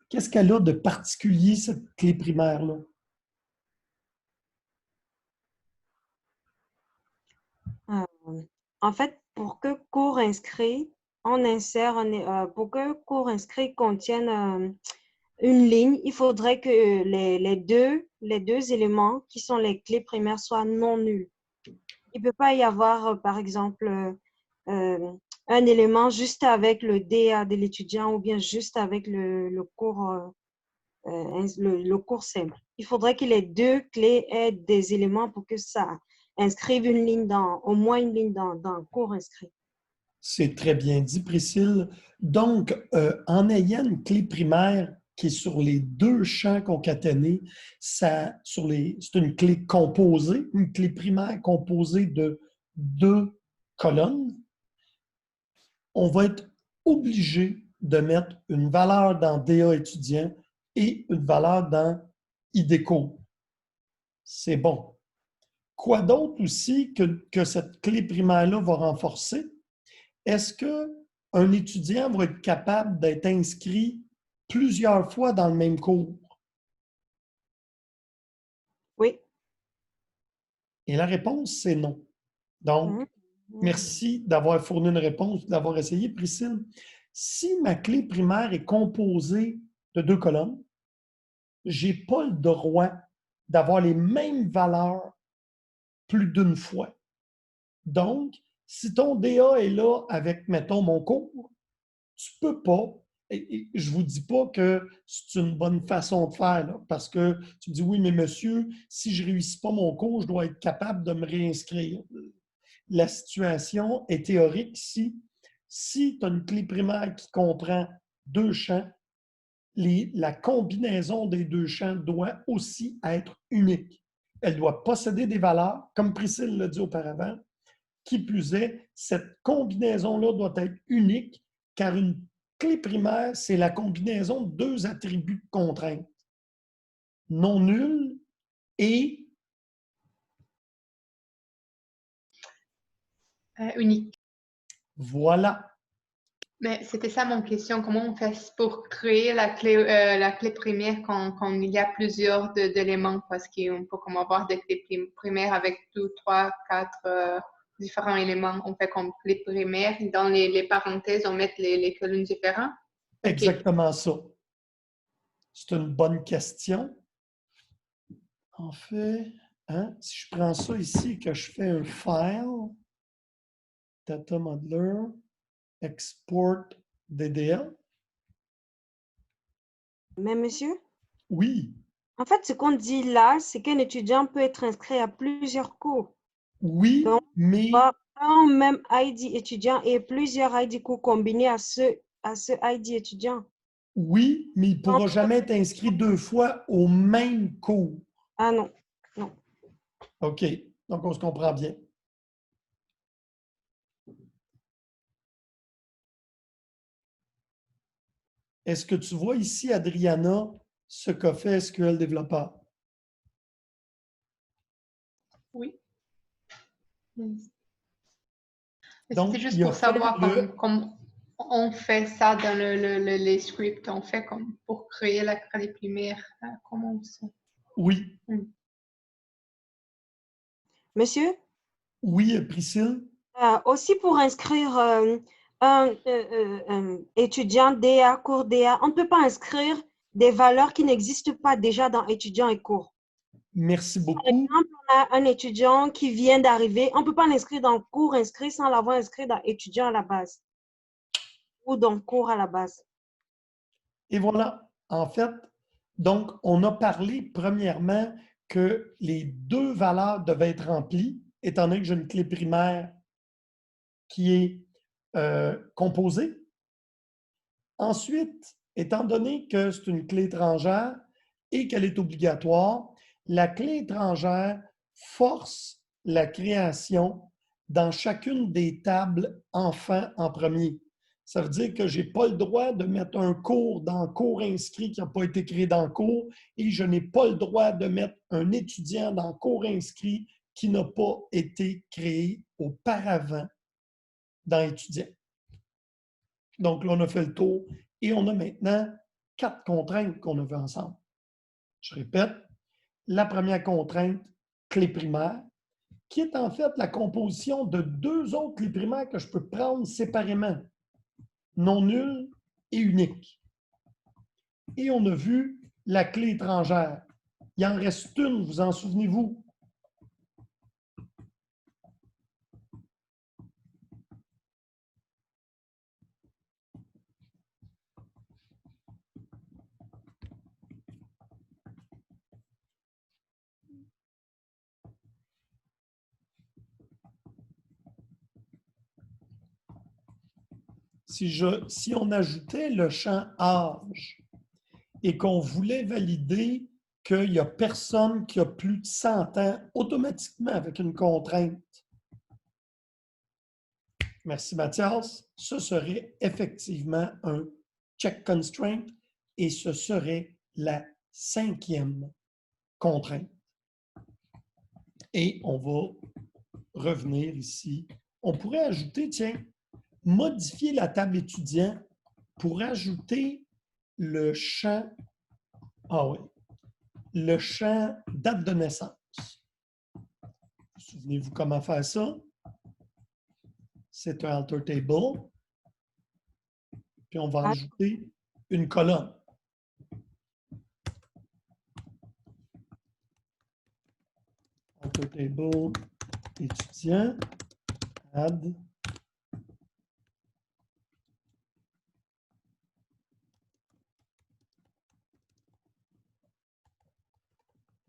qu'est-ce qu'elle a de particulier, cette clé primaire-là? En fait, pour que cours inscrit, on insère, pour que cours inscrit contienne une ligne, il faudrait que les deux éléments qui sont les clés primaires soient non nuls. Il ne peut pas y avoir, par exemple, un élément juste avec le DA de l'étudiant ou bien juste avec le cours, le cours simple. Il faudrait que les deux clés aient des éléments pour que ça inscrive une ligne au moins une ligne dans le cours inscrit. C'est très bien dit, Priscille. Donc, en ayant une clé primaire qui est sur les deux champs concaténés, c'est une clé composée, une clé primaire composée de deux colonnes. On va être obligé de mettre une valeur dans DA étudiant et une valeur dans IDECO. C'est bon. Quoi d'autre aussi que cette clé primaire-là va renforcer? Est-ce qu'un étudiant va être capable d'être inscrit plusieurs fois dans le même cours? Oui. Et la réponse, c'est non. Donc, merci d'avoir fourni une réponse, d'avoir essayé, Priscille. Si ma clé primaire est composée de deux colonnes, je n'ai pas le droit d'avoir les mêmes valeurs plus d'une fois. Donc, si ton DA est là avec, mettons, mon cours, tu ne peux pas, et je ne vous dis pas que c'est une bonne façon de faire, là, parce que tu me dis, oui, mais monsieur, si je ne réussis pas mon cours, je dois être capable de me réinscrire. La situation est théorique ici. Si tu as une clé primaire qui comprend deux champs, la combinaison des deux champs doit aussi être unique. Elle doit posséder des valeurs, comme Priscille l'a dit auparavant. Qui plus est, cette combinaison-là doit être unique, car une clé primaire, c'est la combinaison de deux attributs de contrainte. Non nul et unique. Voilà. Mais c'était ça mon question. Comment on fait pour créer la clé primaire quand il y a plusieurs d'éléments? Parce qu'on peut comme avoir des clés primaires avec 2, 3, 4 différents éléments. On fait comme clé primaire. Dans les parenthèses, on met les colonnes différentes. Exactement ça. C'est une bonne question. En fait, hein, si je prends ça ici et que je fais un file, Data Modeler, Export DDL. Mais monsieur, Oui, en fait, ce qu'on dit là, c'est qu'un étudiant peut être inscrit à plusieurs cours. oui, Donc, mais un même ID étudiant et plusieurs ID cours combinés à ce ID étudiant. oui, mais il ne pourra jamais être inscrit 2 fois au même cours. Ah non, non. OK, donc on se comprend bien. Est-ce que tu vois ici, Adriana, ce qu'a fait SQL Developer? Oui. Donc, C'était juste il a pour fait savoir le... comme on fait ça dans les scripts. On fait comme pour créer la clé primaire. Comment on fait? Oui, Monsieur, oui, Priscille? aussi pour inscrire un étudiant DA, cours DA, on ne peut pas inscrire des valeurs qui n'existent pas déjà dans étudiant et cours. Merci Par beaucoup. exemple, on a un étudiant qui vient d'arriver, on ne peut pas l'inscrire dans cours inscrit sans l'avoir inscrit dans étudiant à la base ou dans cours à la base. Et voilà, en fait, donc, on a parlé premièrement que les 2 valeurs devaient être remplies, étant donné que j'ai une clé primaire qui est composée. Ensuite, étant donné que c'est une clé étrangère et qu'elle est obligatoire, la clé étrangère force la création dans chacune des tables enfants en premier. Ça veut dire que je n'ai pas le droit de mettre un cours dans cours inscrit qui n'a pas été créé dans cours et je n'ai pas le droit de mettre un étudiant dans cours inscrit qui n'a pas été créé auparavant dans étudiant. Donc là, on a fait le tour et on a maintenant 4 contraintes qu'on a vues ensemble. Je répète, la première contrainte, clé primaire, qui est en fait la composition de 2 autres clés primaires que je peux prendre séparément, non nulles et uniques. Et on a vu la clé étrangère. Il en reste une, vous en souvenez-vous? Si on ajoutait le champ âge et qu'on voulait valider qu'il n'y a personne qui a plus de 100 ans automatiquement avec une contrainte. Merci Mathias. Ce serait effectivement un check constraint et ce serait la 5e contrainte. Et on va revenir ici. On pourrait ajouter, tiens, modifier la table étudiant pour ajouter le champ, le champ date de naissance. Souvenez-vous comment faire ça? C'est un alter table. Puis on va ajouter une colonne. Alter table étudiant, add.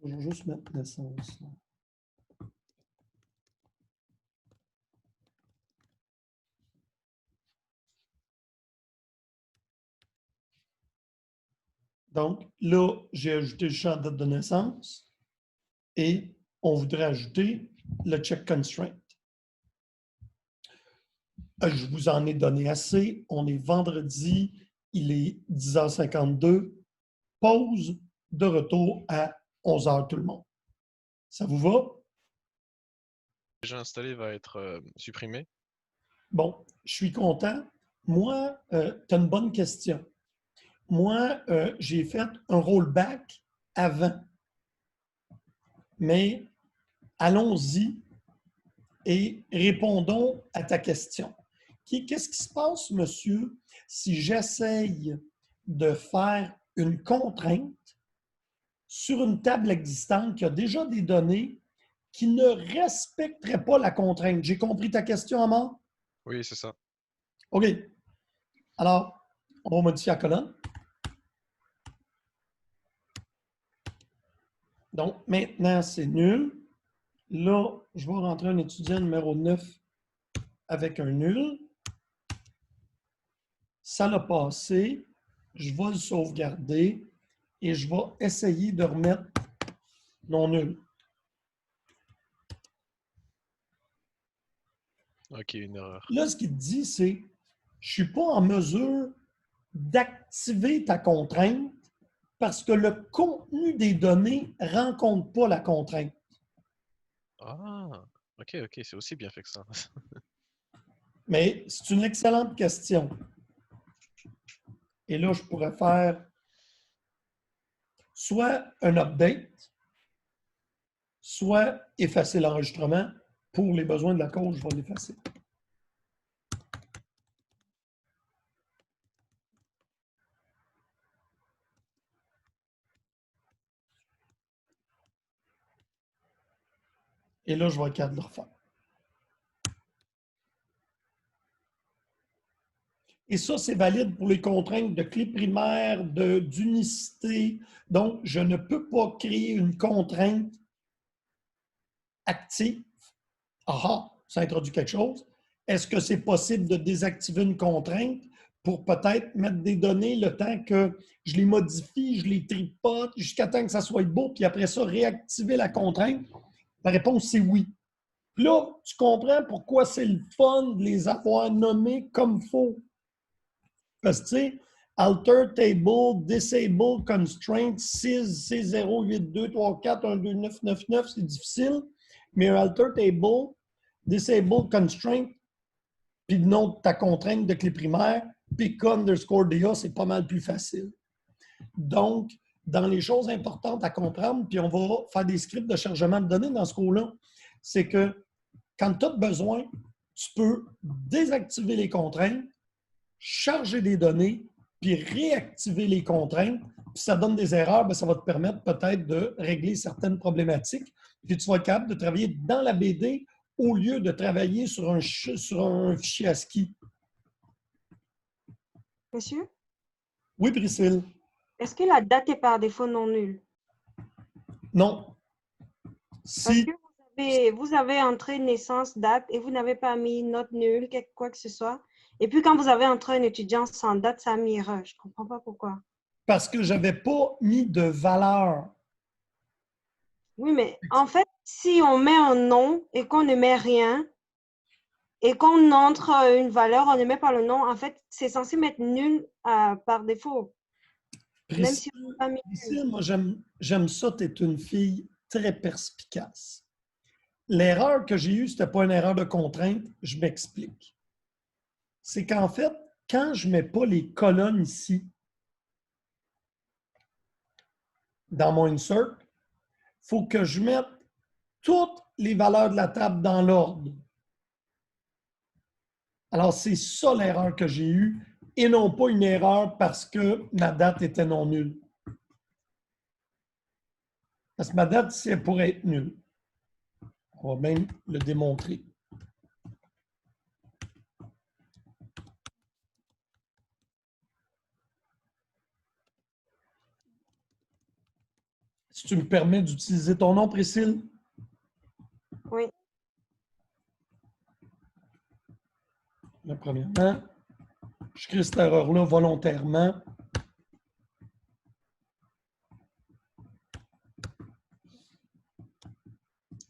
Je vais juste mettre naissance. Donc, là, j'ai ajouté le champ date de naissance et on voudrait ajouter le check constraint. Je vous en ai donné assez. On est vendredi, il est 10h52. Pause, de retour à 11h tout le monde. Ça vous va? Déjà installé va être supprimé. Bon, je suis content. Moi, tu as une bonne question. Moi, j'ai fait un rollback avant. Mais allons-y et répondons à ta question. Qu'est-ce qui se passe, monsieur, si j'essaye de faire une contrainte sur une table existante qui a déjà des données qui ne respecteraient pas la contrainte. J'ai compris ta question, Amand? Oui, c'est ça. OK. Alors, on va modifier la colonne. Donc, maintenant, c'est nul. Là, je vais rentrer un étudiant numéro 9 avec un nul. Ça l'a passé. Je vais le sauvegarder et je vais essayer de remettre non nul. Ok, une erreur. Là, ce qu'il te dit, c'est je ne suis pas en mesure d'activer ta contrainte parce que le contenu des données ne rencontre pas la contrainte. Ah, ok, c'est aussi bien fait que ça. Mais c'est une excellente question. Et là, je pourrais faire soit un update, soit effacer l'enregistrement. Pour les besoins de la cause, je vais l'effacer. Et là, je vais être capable de le refaire. Et ça, c'est valide pour les contraintes de clé primaire, d'unicité. Donc, je ne peux pas créer une contrainte active. Ah, ça introduit quelque chose. Est-ce que c'est possible de désactiver une contrainte pour peut-être mettre des données le temps que je les modifie, je les tripote jusqu'à temps que ça soit beau, puis après ça, réactiver la contrainte? La réponse, c'est oui. Puis là, tu comprends pourquoi c'est le fun de les avoir nommés comme il faut. Parce que, tu sais, alter table, disable constraint, 6, C0, 8, 2, 3, 4, 1, 2, 9, 9, 9, c'est difficile. Mais un alter table, disable constraint, puis le nom de ta contrainte de clé primaire, pick underscore DA, c'est pas mal plus facile. Donc, dans les choses importantes à comprendre, puis on va faire des scripts de chargement de données dans ce cours-là, c'est que quand tu as besoin, tu peux désactiver les contraintes, charger des données, puis réactiver les contraintes. Puis ça donne des erreurs, bien, ça va te permettre peut-être de régler certaines problématiques. Puis tu vas être capable de travailler dans la BD au lieu de travailler sur un fichier ASCII. Monsieur, Oui, Priscille? est-ce que la date est par défaut non nulle? Non. Parce Si, que vous avez entré naissance, date, et vous n'avez pas mis note nulle, quoi que ce soit. Et puis quand vous avez entré un étudiant sans date, ça a mis erreur. Je ne comprends pas pourquoi. parce que je n'avais pas mis de valeur. Oui, mais en fait, si on met un nom et qu'on ne met rien, et qu'on entre une valeur, on ne met pas le nom, en fait, c'est censé mettre nul par défaut. Même si on n'a pas mis nul. Priscille, moi, j'aime ça, tu es une fille très perspicace. L'erreur que j'ai eue, ce n'était pas une erreur de contrainte, je m'explique. C'est qu'en fait, quand je ne mets pas les colonnes ici, dans mon insert, il faut que je mette toutes les valeurs de la table dans l'ordre. Alors, c'est ça l'erreur que j'ai eue et non pas une erreur parce que ma date était non nulle. Parce que ma date, c'est pour être nulle. On va même le démontrer. Si tu me permets d'utiliser ton nom, Priscille. Oui. Mais premièrement, je crée cette erreur-là volontairement.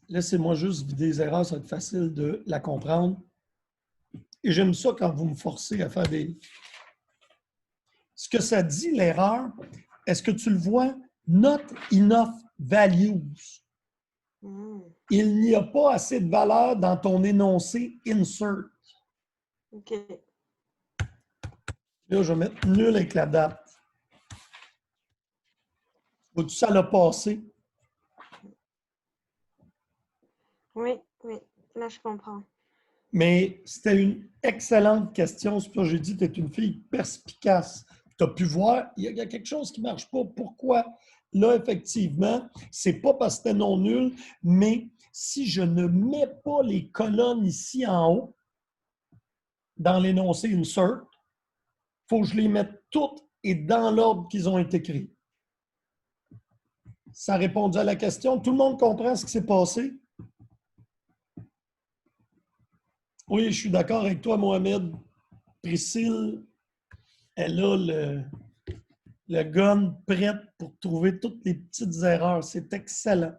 Laissez-moi juste vider les erreurs, ça va être facile de la comprendre. Et j'aime ça quand vous me forcez à faire des... Ce que ça dit, l'erreur, est-ce que tu le vois? Not enough values. Il n'y a pas assez de valeur dans ton énoncé insert. OK. Là, je vais mettre nul avec la date. Vois-tu, ça l'a passé? Oui, là, je comprends. Mais c'était une excellente question. C'est pour ça que j'ai dit que tu es une fille perspicace. tu as pu voir, il y a quelque chose qui ne marche pas. Pourquoi? Là, effectivement, ce n'est pas parce que c'était non nul, mais si je ne mets pas les colonnes ici en haut, dans l'énoncé insert, il faut que je les mette toutes et dans l'ordre qu'ils ont été créés. Ça a répondu à la question. Tout le monde comprend ce qui s'est passé? Oui, je suis d'accord avec toi, Mohamed. Priscille, elle a le gun prêt pour trouver toutes les petites erreurs. C'est excellent.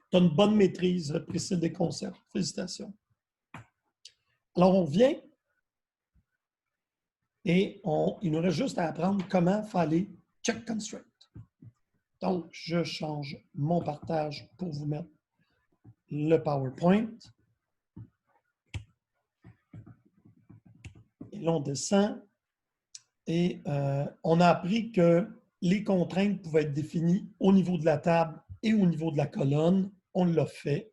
Tu as une bonne maîtrise, Priscille, des concepts. Félicitations. Alors, on vient et il nous reste juste à apprendre comment faire les check constraints. Donc, je change mon partage pour vous mettre le PowerPoint. Et là, on descend. Et on a appris que les contraintes pouvaient être définies au niveau de la table et au niveau de la colonne. On l'a fait.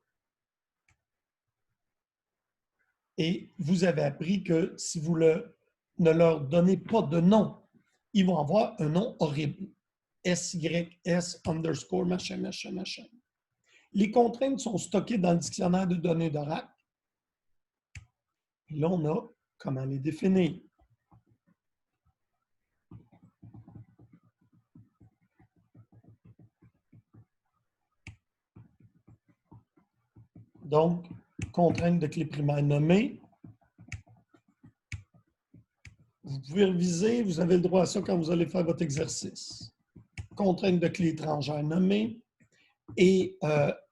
Et vous avez appris que si vous ne leur donnez pas de nom, ils vont avoir un nom horrible. SYS underscore machin, machin, machin. Les contraintes sont stockées dans le dictionnaire de données d'Oracle. Là, on a comment les définir. Donc, contrainte de clé primaire nommée. Vous pouvez réviser, vous avez le droit à ça quand vous allez faire votre exercice. Contrainte de clé étrangère nommée. Et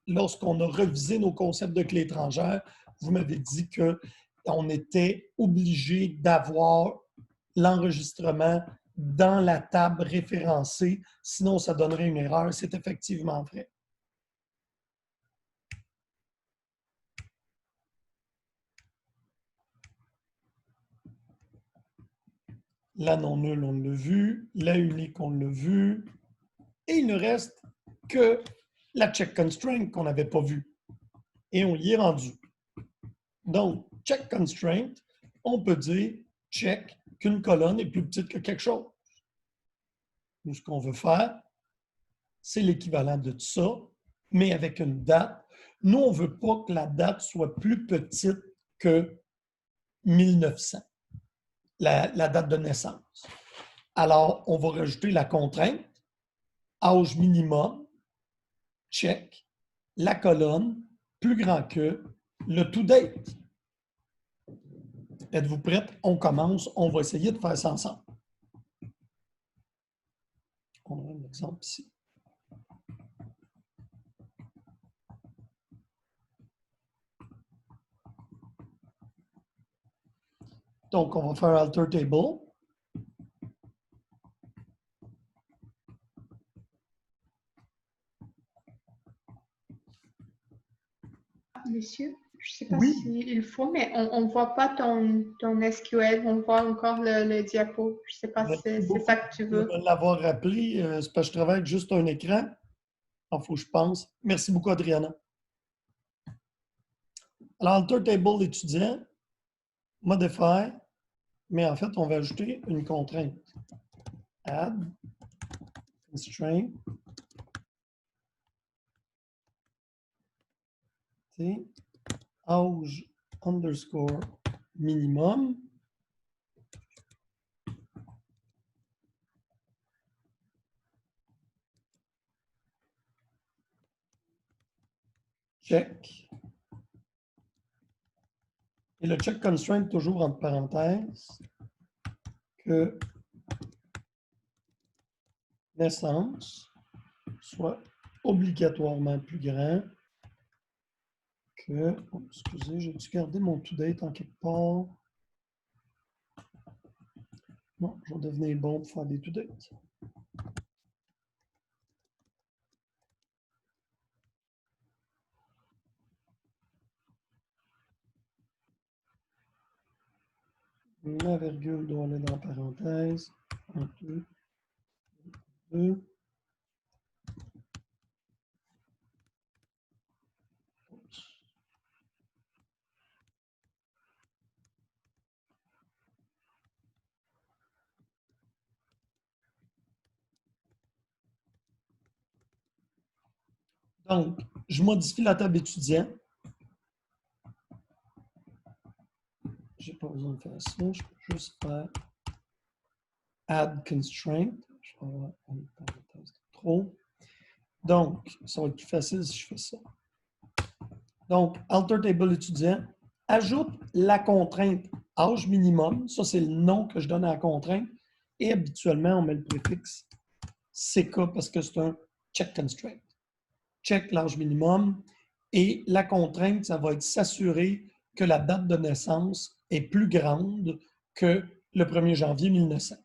lorsqu'on a revisé nos concepts de clé étrangère, vous m'avez dit qu'on était obligé d'avoir l'enregistrement dans la table référencée, sinon ça donnerait une erreur. C'est effectivement vrai. La non nulle, on l'a vu. La unique, on l'a vu. Et il ne reste que la check constraint qu'on n'avait pas vue. Et on y est rendu. Donc, check constraint, on peut dire check qu'une colonne est plus petite que quelque chose. Nous, ce qu'on veut faire, c'est l'équivalent de ça, mais avec une date. Nous, on ne veut pas que la date soit plus petite que 1900, la date de naissance. Alors, on va rajouter la contrainte, âge minimum, check, la colonne, plus grand que, le to date. Êtes-vous prête? On commence, on va essayer de faire ça ensemble. On a un exemple ici. Donc, on va faire alter table. Monsieur, je ne sais pas Oui. s'il faut, mais on ne voit pas ton SQL, on voit encore le diapo. Je ne sais pas si c'est ça que tu veux. De l'avoir rappelé, c'est parce que je travaille avec juste un écran. Il faut que je pense. Merci beaucoup, Adriana. Alors, alter table étudiant, modifier, mais en fait, on va ajouter une contrainte. Add, constraint, âge underscore minimum. Check. Et le check constraint, toujours entre parenthèses, que naissance soit obligatoirement plus grand que... Oh, excusez, j'ai dû garder mon to-date en quelque part. Non, je vais devenir bon pour faire des to-dates. Ma virgule doit aller dans la parenthèse. 1, 2, 2. Donc, je modifie la table étudiant. Je n'ai pas besoin de faire ça. Je peux juste faire Add Constraint. Je vais avoir une parenthèse de trop. Donc, ça va être plus facile si je fais ça. Donc, Alter Table étudiant. Ajoute la contrainte âge minimum. Ça, c'est le nom que je donne à la contrainte. Et habituellement, on met le préfixe CK parce que c'est un check constraint. Check l'âge minimum. Et la contrainte, ça va être s'assurer que la date de naissance est plus grande que le 1er janvier 1900.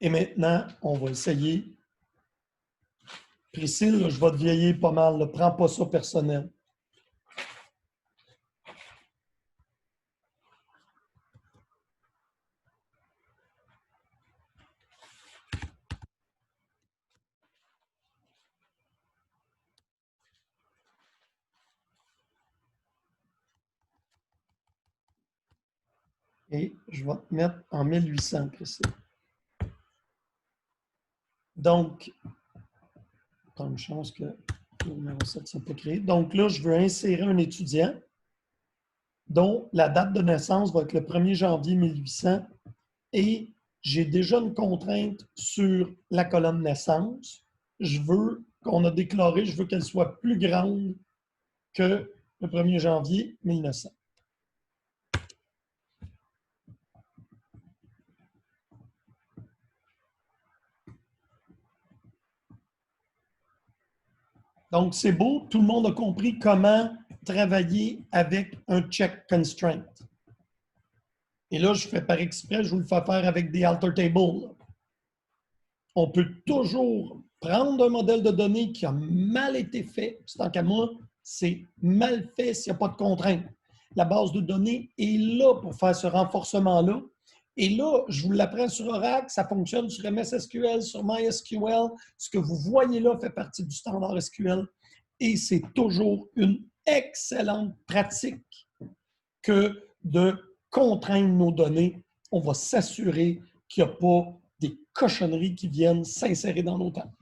Et maintenant, on va essayer. Priscille, là, je vais te vieillir pas mal. Ne prends pas ça personnel. Et je vais te mettre en 1800, Priscille. Donc, pas une chance que le numéro 7 ne soit pas créé. Donc là, je veux insérer un étudiant dont la date de naissance va être le 1er janvier 1800 et j'ai déjà une contrainte sur la colonne naissance. Je veux qu'on a déclaré, je veux qu'elle soit plus grande que le 1er janvier 1900. Donc, c'est beau, tout le monde a compris comment travailler avec un check constraint. Et là, je fais par exprès, je vous le fais faire avec des alter tables. On peut toujours prendre un modèle de données qui a mal été fait. Tant qu'à moi, c'est mal fait s'il n'y a pas de contrainte. La base de données est là pour faire ce renforcement-là. Et là, je vous l'apprends sur Oracle, ça fonctionne sur MS SQL, sur MySQL. Ce que vous voyez là fait partie du standard SQL. Et c'est toujours une excellente pratique que de contraindre nos données. On va s'assurer qu'il n'y a pas des cochonneries qui viennent s'insérer dans nos tables.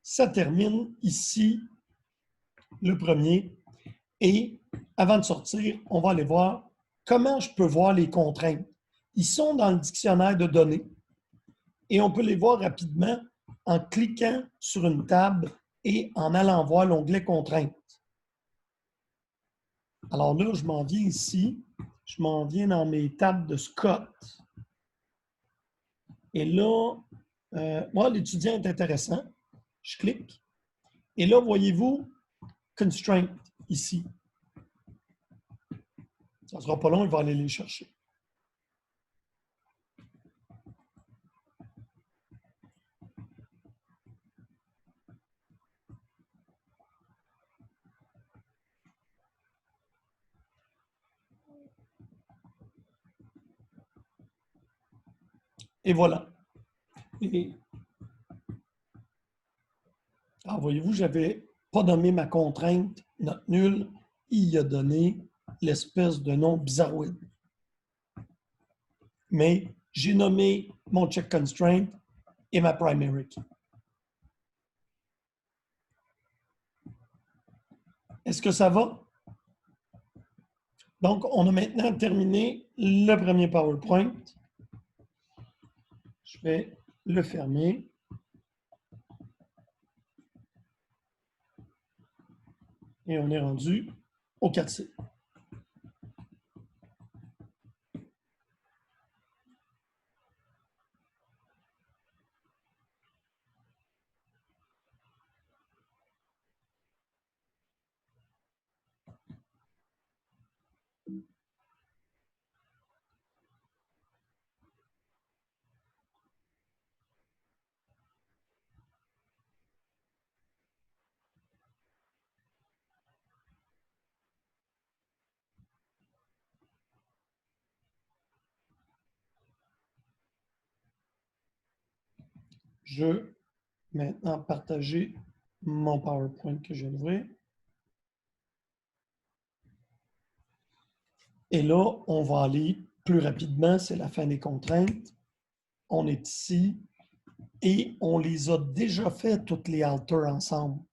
Ça termine ici le premier. Et avant de sortir, on va aller voir comment je peux voir les contraintes. Ils sont dans le dictionnaire de données et on peut les voir rapidement en cliquant sur une table et en allant voir l'onglet contraintes. Alors là, je m'en viens ici, je m'en viens dans mes tables de Scott. Et là, moi, l'étudiant est intéressant. Je clique. Et là, voyez-vous, constraint ici. Ça ne sera pas long, il va aller les chercher. Et voilà. Alors, voyez-vous, je n'avais pas nommé ma contrainte, note nulle. Il a donné l'espèce de nom bizarroïde. Mais j'ai nommé mon check constraint et ma primary key. Est-ce que ça va? Donc, on a maintenant terminé le premier PowerPoint. Je vais le fermer. Et on est rendu au 4C. Je vais maintenant partager mon PowerPoint que j'ai ouvert. Et là, on va aller plus rapidement, c'est la fin des contraintes. on est ici et on les a déjà fait, toutes les alters ensemble.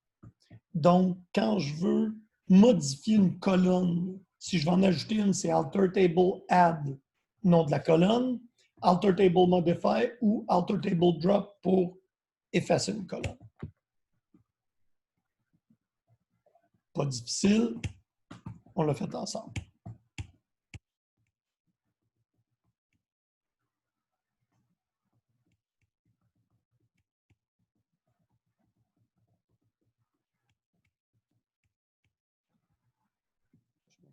Donc, quand je veux modifier une colonne, si je veux en ajouter une, c'est alter table add, nom de la colonne, alter table modify ou alter table drop pour effacer une colonne. Pas difficile, on l'a fait ensemble.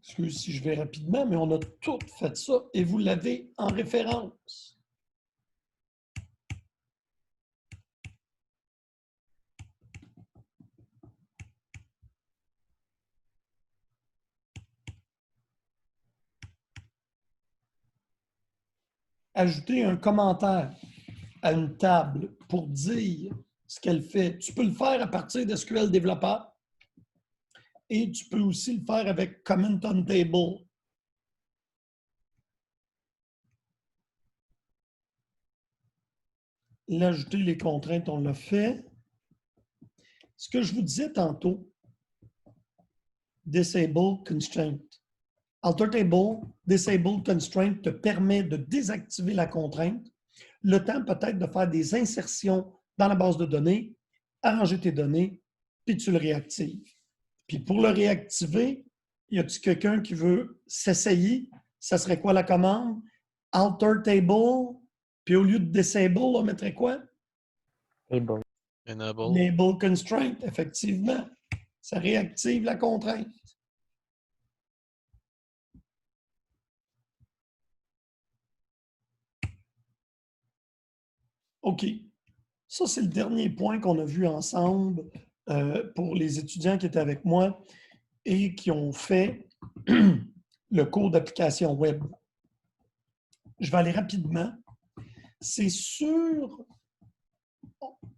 Excusez si je vais rapidement, mais on a tout fait ça et vous l'avez en référence. Ajouter un commentaire à une table pour dire ce qu'elle fait. Tu peux le faire à partir d'SQL Developer et tu peux aussi le faire avec Comment on Table. L'ajouter les contraintes, on l'a fait. Ce que je vous disais tantôt, Disable Constraint. Alter Table, Disable Constraint te permet de désactiver la contrainte, le temps peut-être de faire des insertions dans la base de données, arranger tes données, puis tu le réactives. Puis pour le réactiver, y a-t-il quelqu'un qui veut s'essayer? Ça serait quoi la commande? Alter Table, puis au lieu de Disable, on mettrait quoi? Table. Enable. Enable Constraint, effectivement. Ça réactive la contrainte. OK. Ça, c'est le dernier point qu'on a vu ensemble pour les étudiants qui étaient avec moi et qui ont fait le cours d'application web. Je vais aller rapidement. C'est sûr,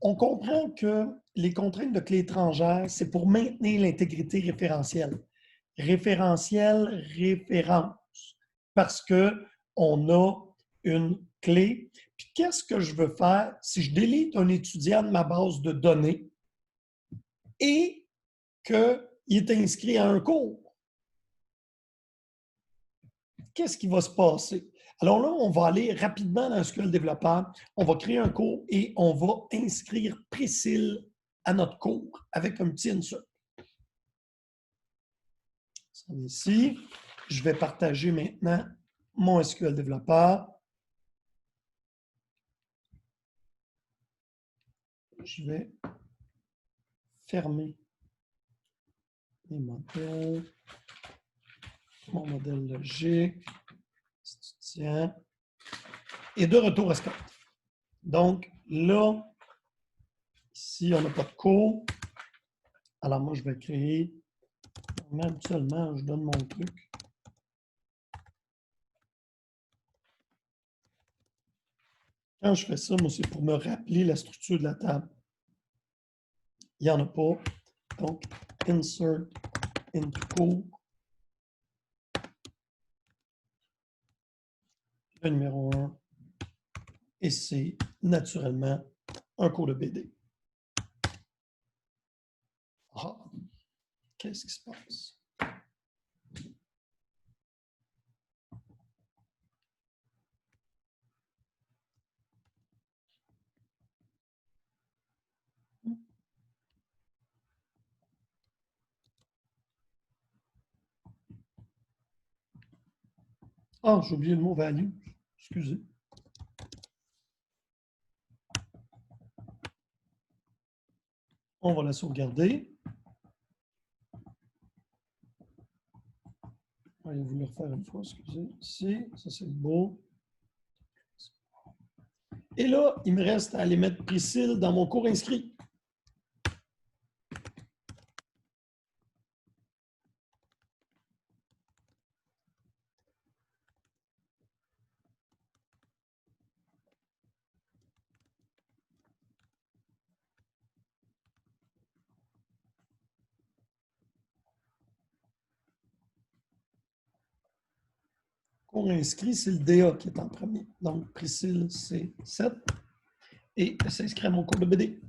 on comprend que les contraintes de clé étrangère, c'est pour maintenir l'intégrité référentielle. Référentiel, référence. Parce qu'on a une clé. Puis qu'est-ce que je veux faire si je délite un étudiant de ma base de données et qu'il est inscrit à un cours? Qu'est-ce qui va se passer? Alors là, on va aller rapidement dans SQL Developer, on va créer un cours et on va inscrire Priscille à notre cours avec un petit insert. Ici, je vais partager maintenant mon SQL Developer. Je vais fermer mes modèles, mon modèle logique, étudiant, et de retour à Scott. Donc là, ici, on n'a pas de cours. Alors moi, je vais créer, même seulement, je donne mon truc. Quand je fais ça, moi, c'est pour me rappeler la structure de la table. Il n'y en a pas. Donc, insert into cours. Le numéro 1. Et c'est naturellement un cours de BD. Ah, qu'est-ce qui se passe? Ah, j'ai oublié le mot value. Excusez. On va la sauvegarder. On va vous le refaire une fois, excusez. Ici, ça c'est le beau. Et là, il me reste à aller mettre Priscille dans mon cours inscrit. Cours inscrit, c'est le DA qui est en premier. Donc, Priscille, c'est 7. Et elle s'inscrit à mon cours de BD.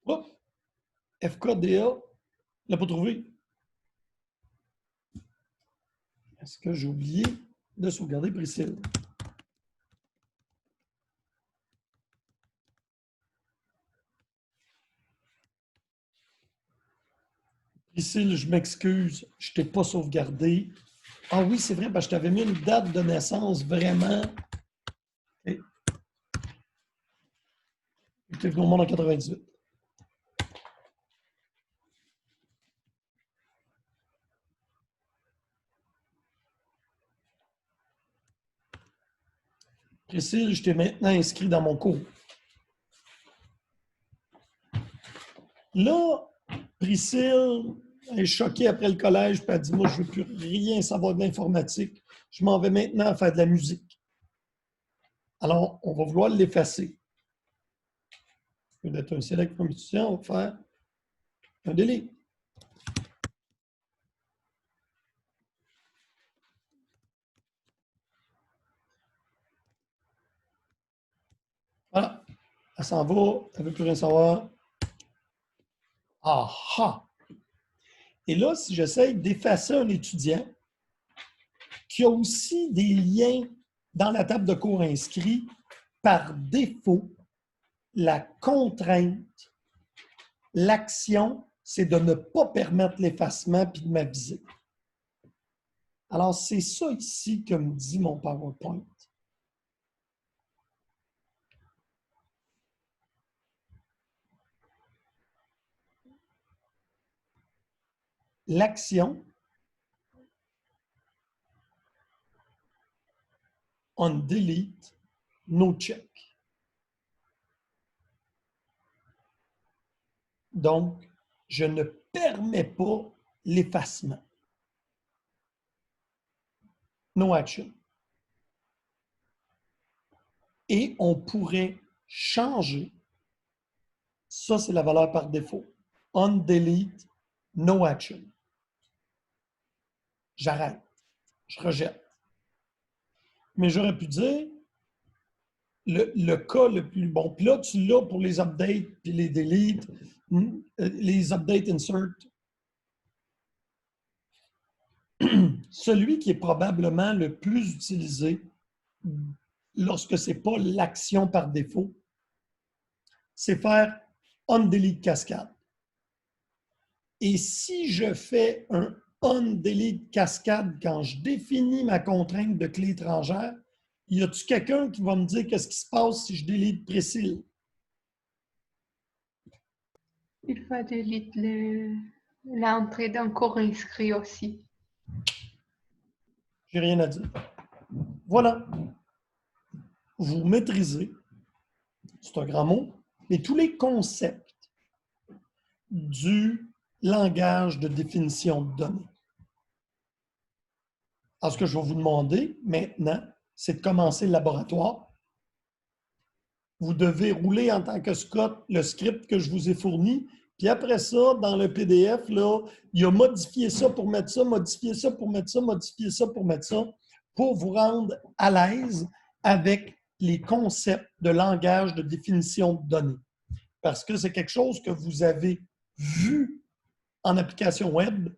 Hop! FKDA, l'a pas trouvé. Est-ce que j'ai oublié de sauvegarder Priscille? Priscille, je m'excuse, je ne t'ai pas sauvegardé. Ah oui, c'est vrai, parce que je t'avais mis une date de naissance vraiment. Okay. Tu es venu au monde en 98. Priscille, je t'ai maintenant inscrit dans mon cours. Là, Priscille est choquée après le collège, puis elle dit, moi, je ne veux plus rien savoir de l'informatique. Je m'en vais maintenant faire de la musique. Alors, on va vouloir l'effacer. Au lieu d'être un select from étudiant, on va faire un delete. Voilà. Elle s'en va, elle ne veut plus rien savoir. Ah! Et là, si j'essaie d'effacer un étudiant qui a aussi des liens dans la table de cours inscrit, par défaut, la contrainte, l'action, c'est de ne pas permettre l'effacement puis de m'aviser. Alors, c'est ça ici que me dit mon PowerPoint. L'action, on delete, no check. Donc, je ne permets pas l'effacement. No action. Et on pourrait changer. Ça, c'est la valeur par défaut. On delete, no action. J'arrête. Je rejette. Mais j'aurais pu dire le cas le plus bon. Puis là, tu l'as pour les updates puis les deletes, les update insert. Celui qui est probablement le plus utilisé lorsque ce n'est pas l'action par défaut, c'est faire on-delete cascade. Et si je fais un on-delete cascade quand je définis ma contrainte de clé étrangère, y a-t-il quelqu'un qui va me dire qu'est-ce qui se passe si je délite Priscille? Il faut delete l'entrée d'un cours inscrit aussi. J'ai rien à dire. Voilà. Vous maîtrisez, c'est un grand mot, mais tous les concepts du langage de définition de données. Alors, ce que je vais vous demander maintenant, c'est de commencer le laboratoire. Vous devez rouler en tant que Scott le script que je vous ai fourni. Puis après ça, dans le PDF, là, il a modifié ça pour mettre ça, modifié ça pour mettre ça, modifié ça pour mettre ça, pour vous rendre à l'aise avec les concepts de langage de définition de données. Parce que c'est quelque chose que vous avez vu en application web,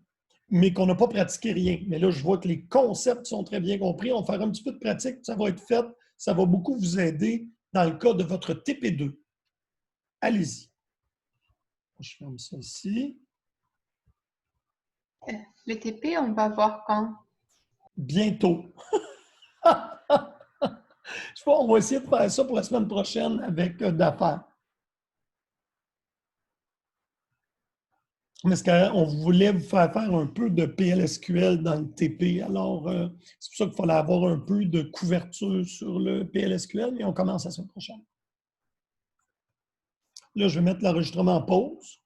mais qu'on n'a pas pratiqué rien. Mais là, je vois que les concepts sont très bien compris. On va faire un petit peu de pratique, ça va être fait. Ça va beaucoup vous aider dans le cas de votre TP2. Allez-y. Je ferme ça ici. Le TP, on va voir quand? Bientôt. Je pense qu'on va essayer de faire ça pour la semaine prochaine avec d'affaires. Mais on voulait vous faire un peu de PLSQL dans le TP. Alors, c'est pour ça qu'il fallait avoir un peu de couverture sur le PLSQL, mais on commence la semaine prochaine. Là, je vais mettre l'enregistrement en pause.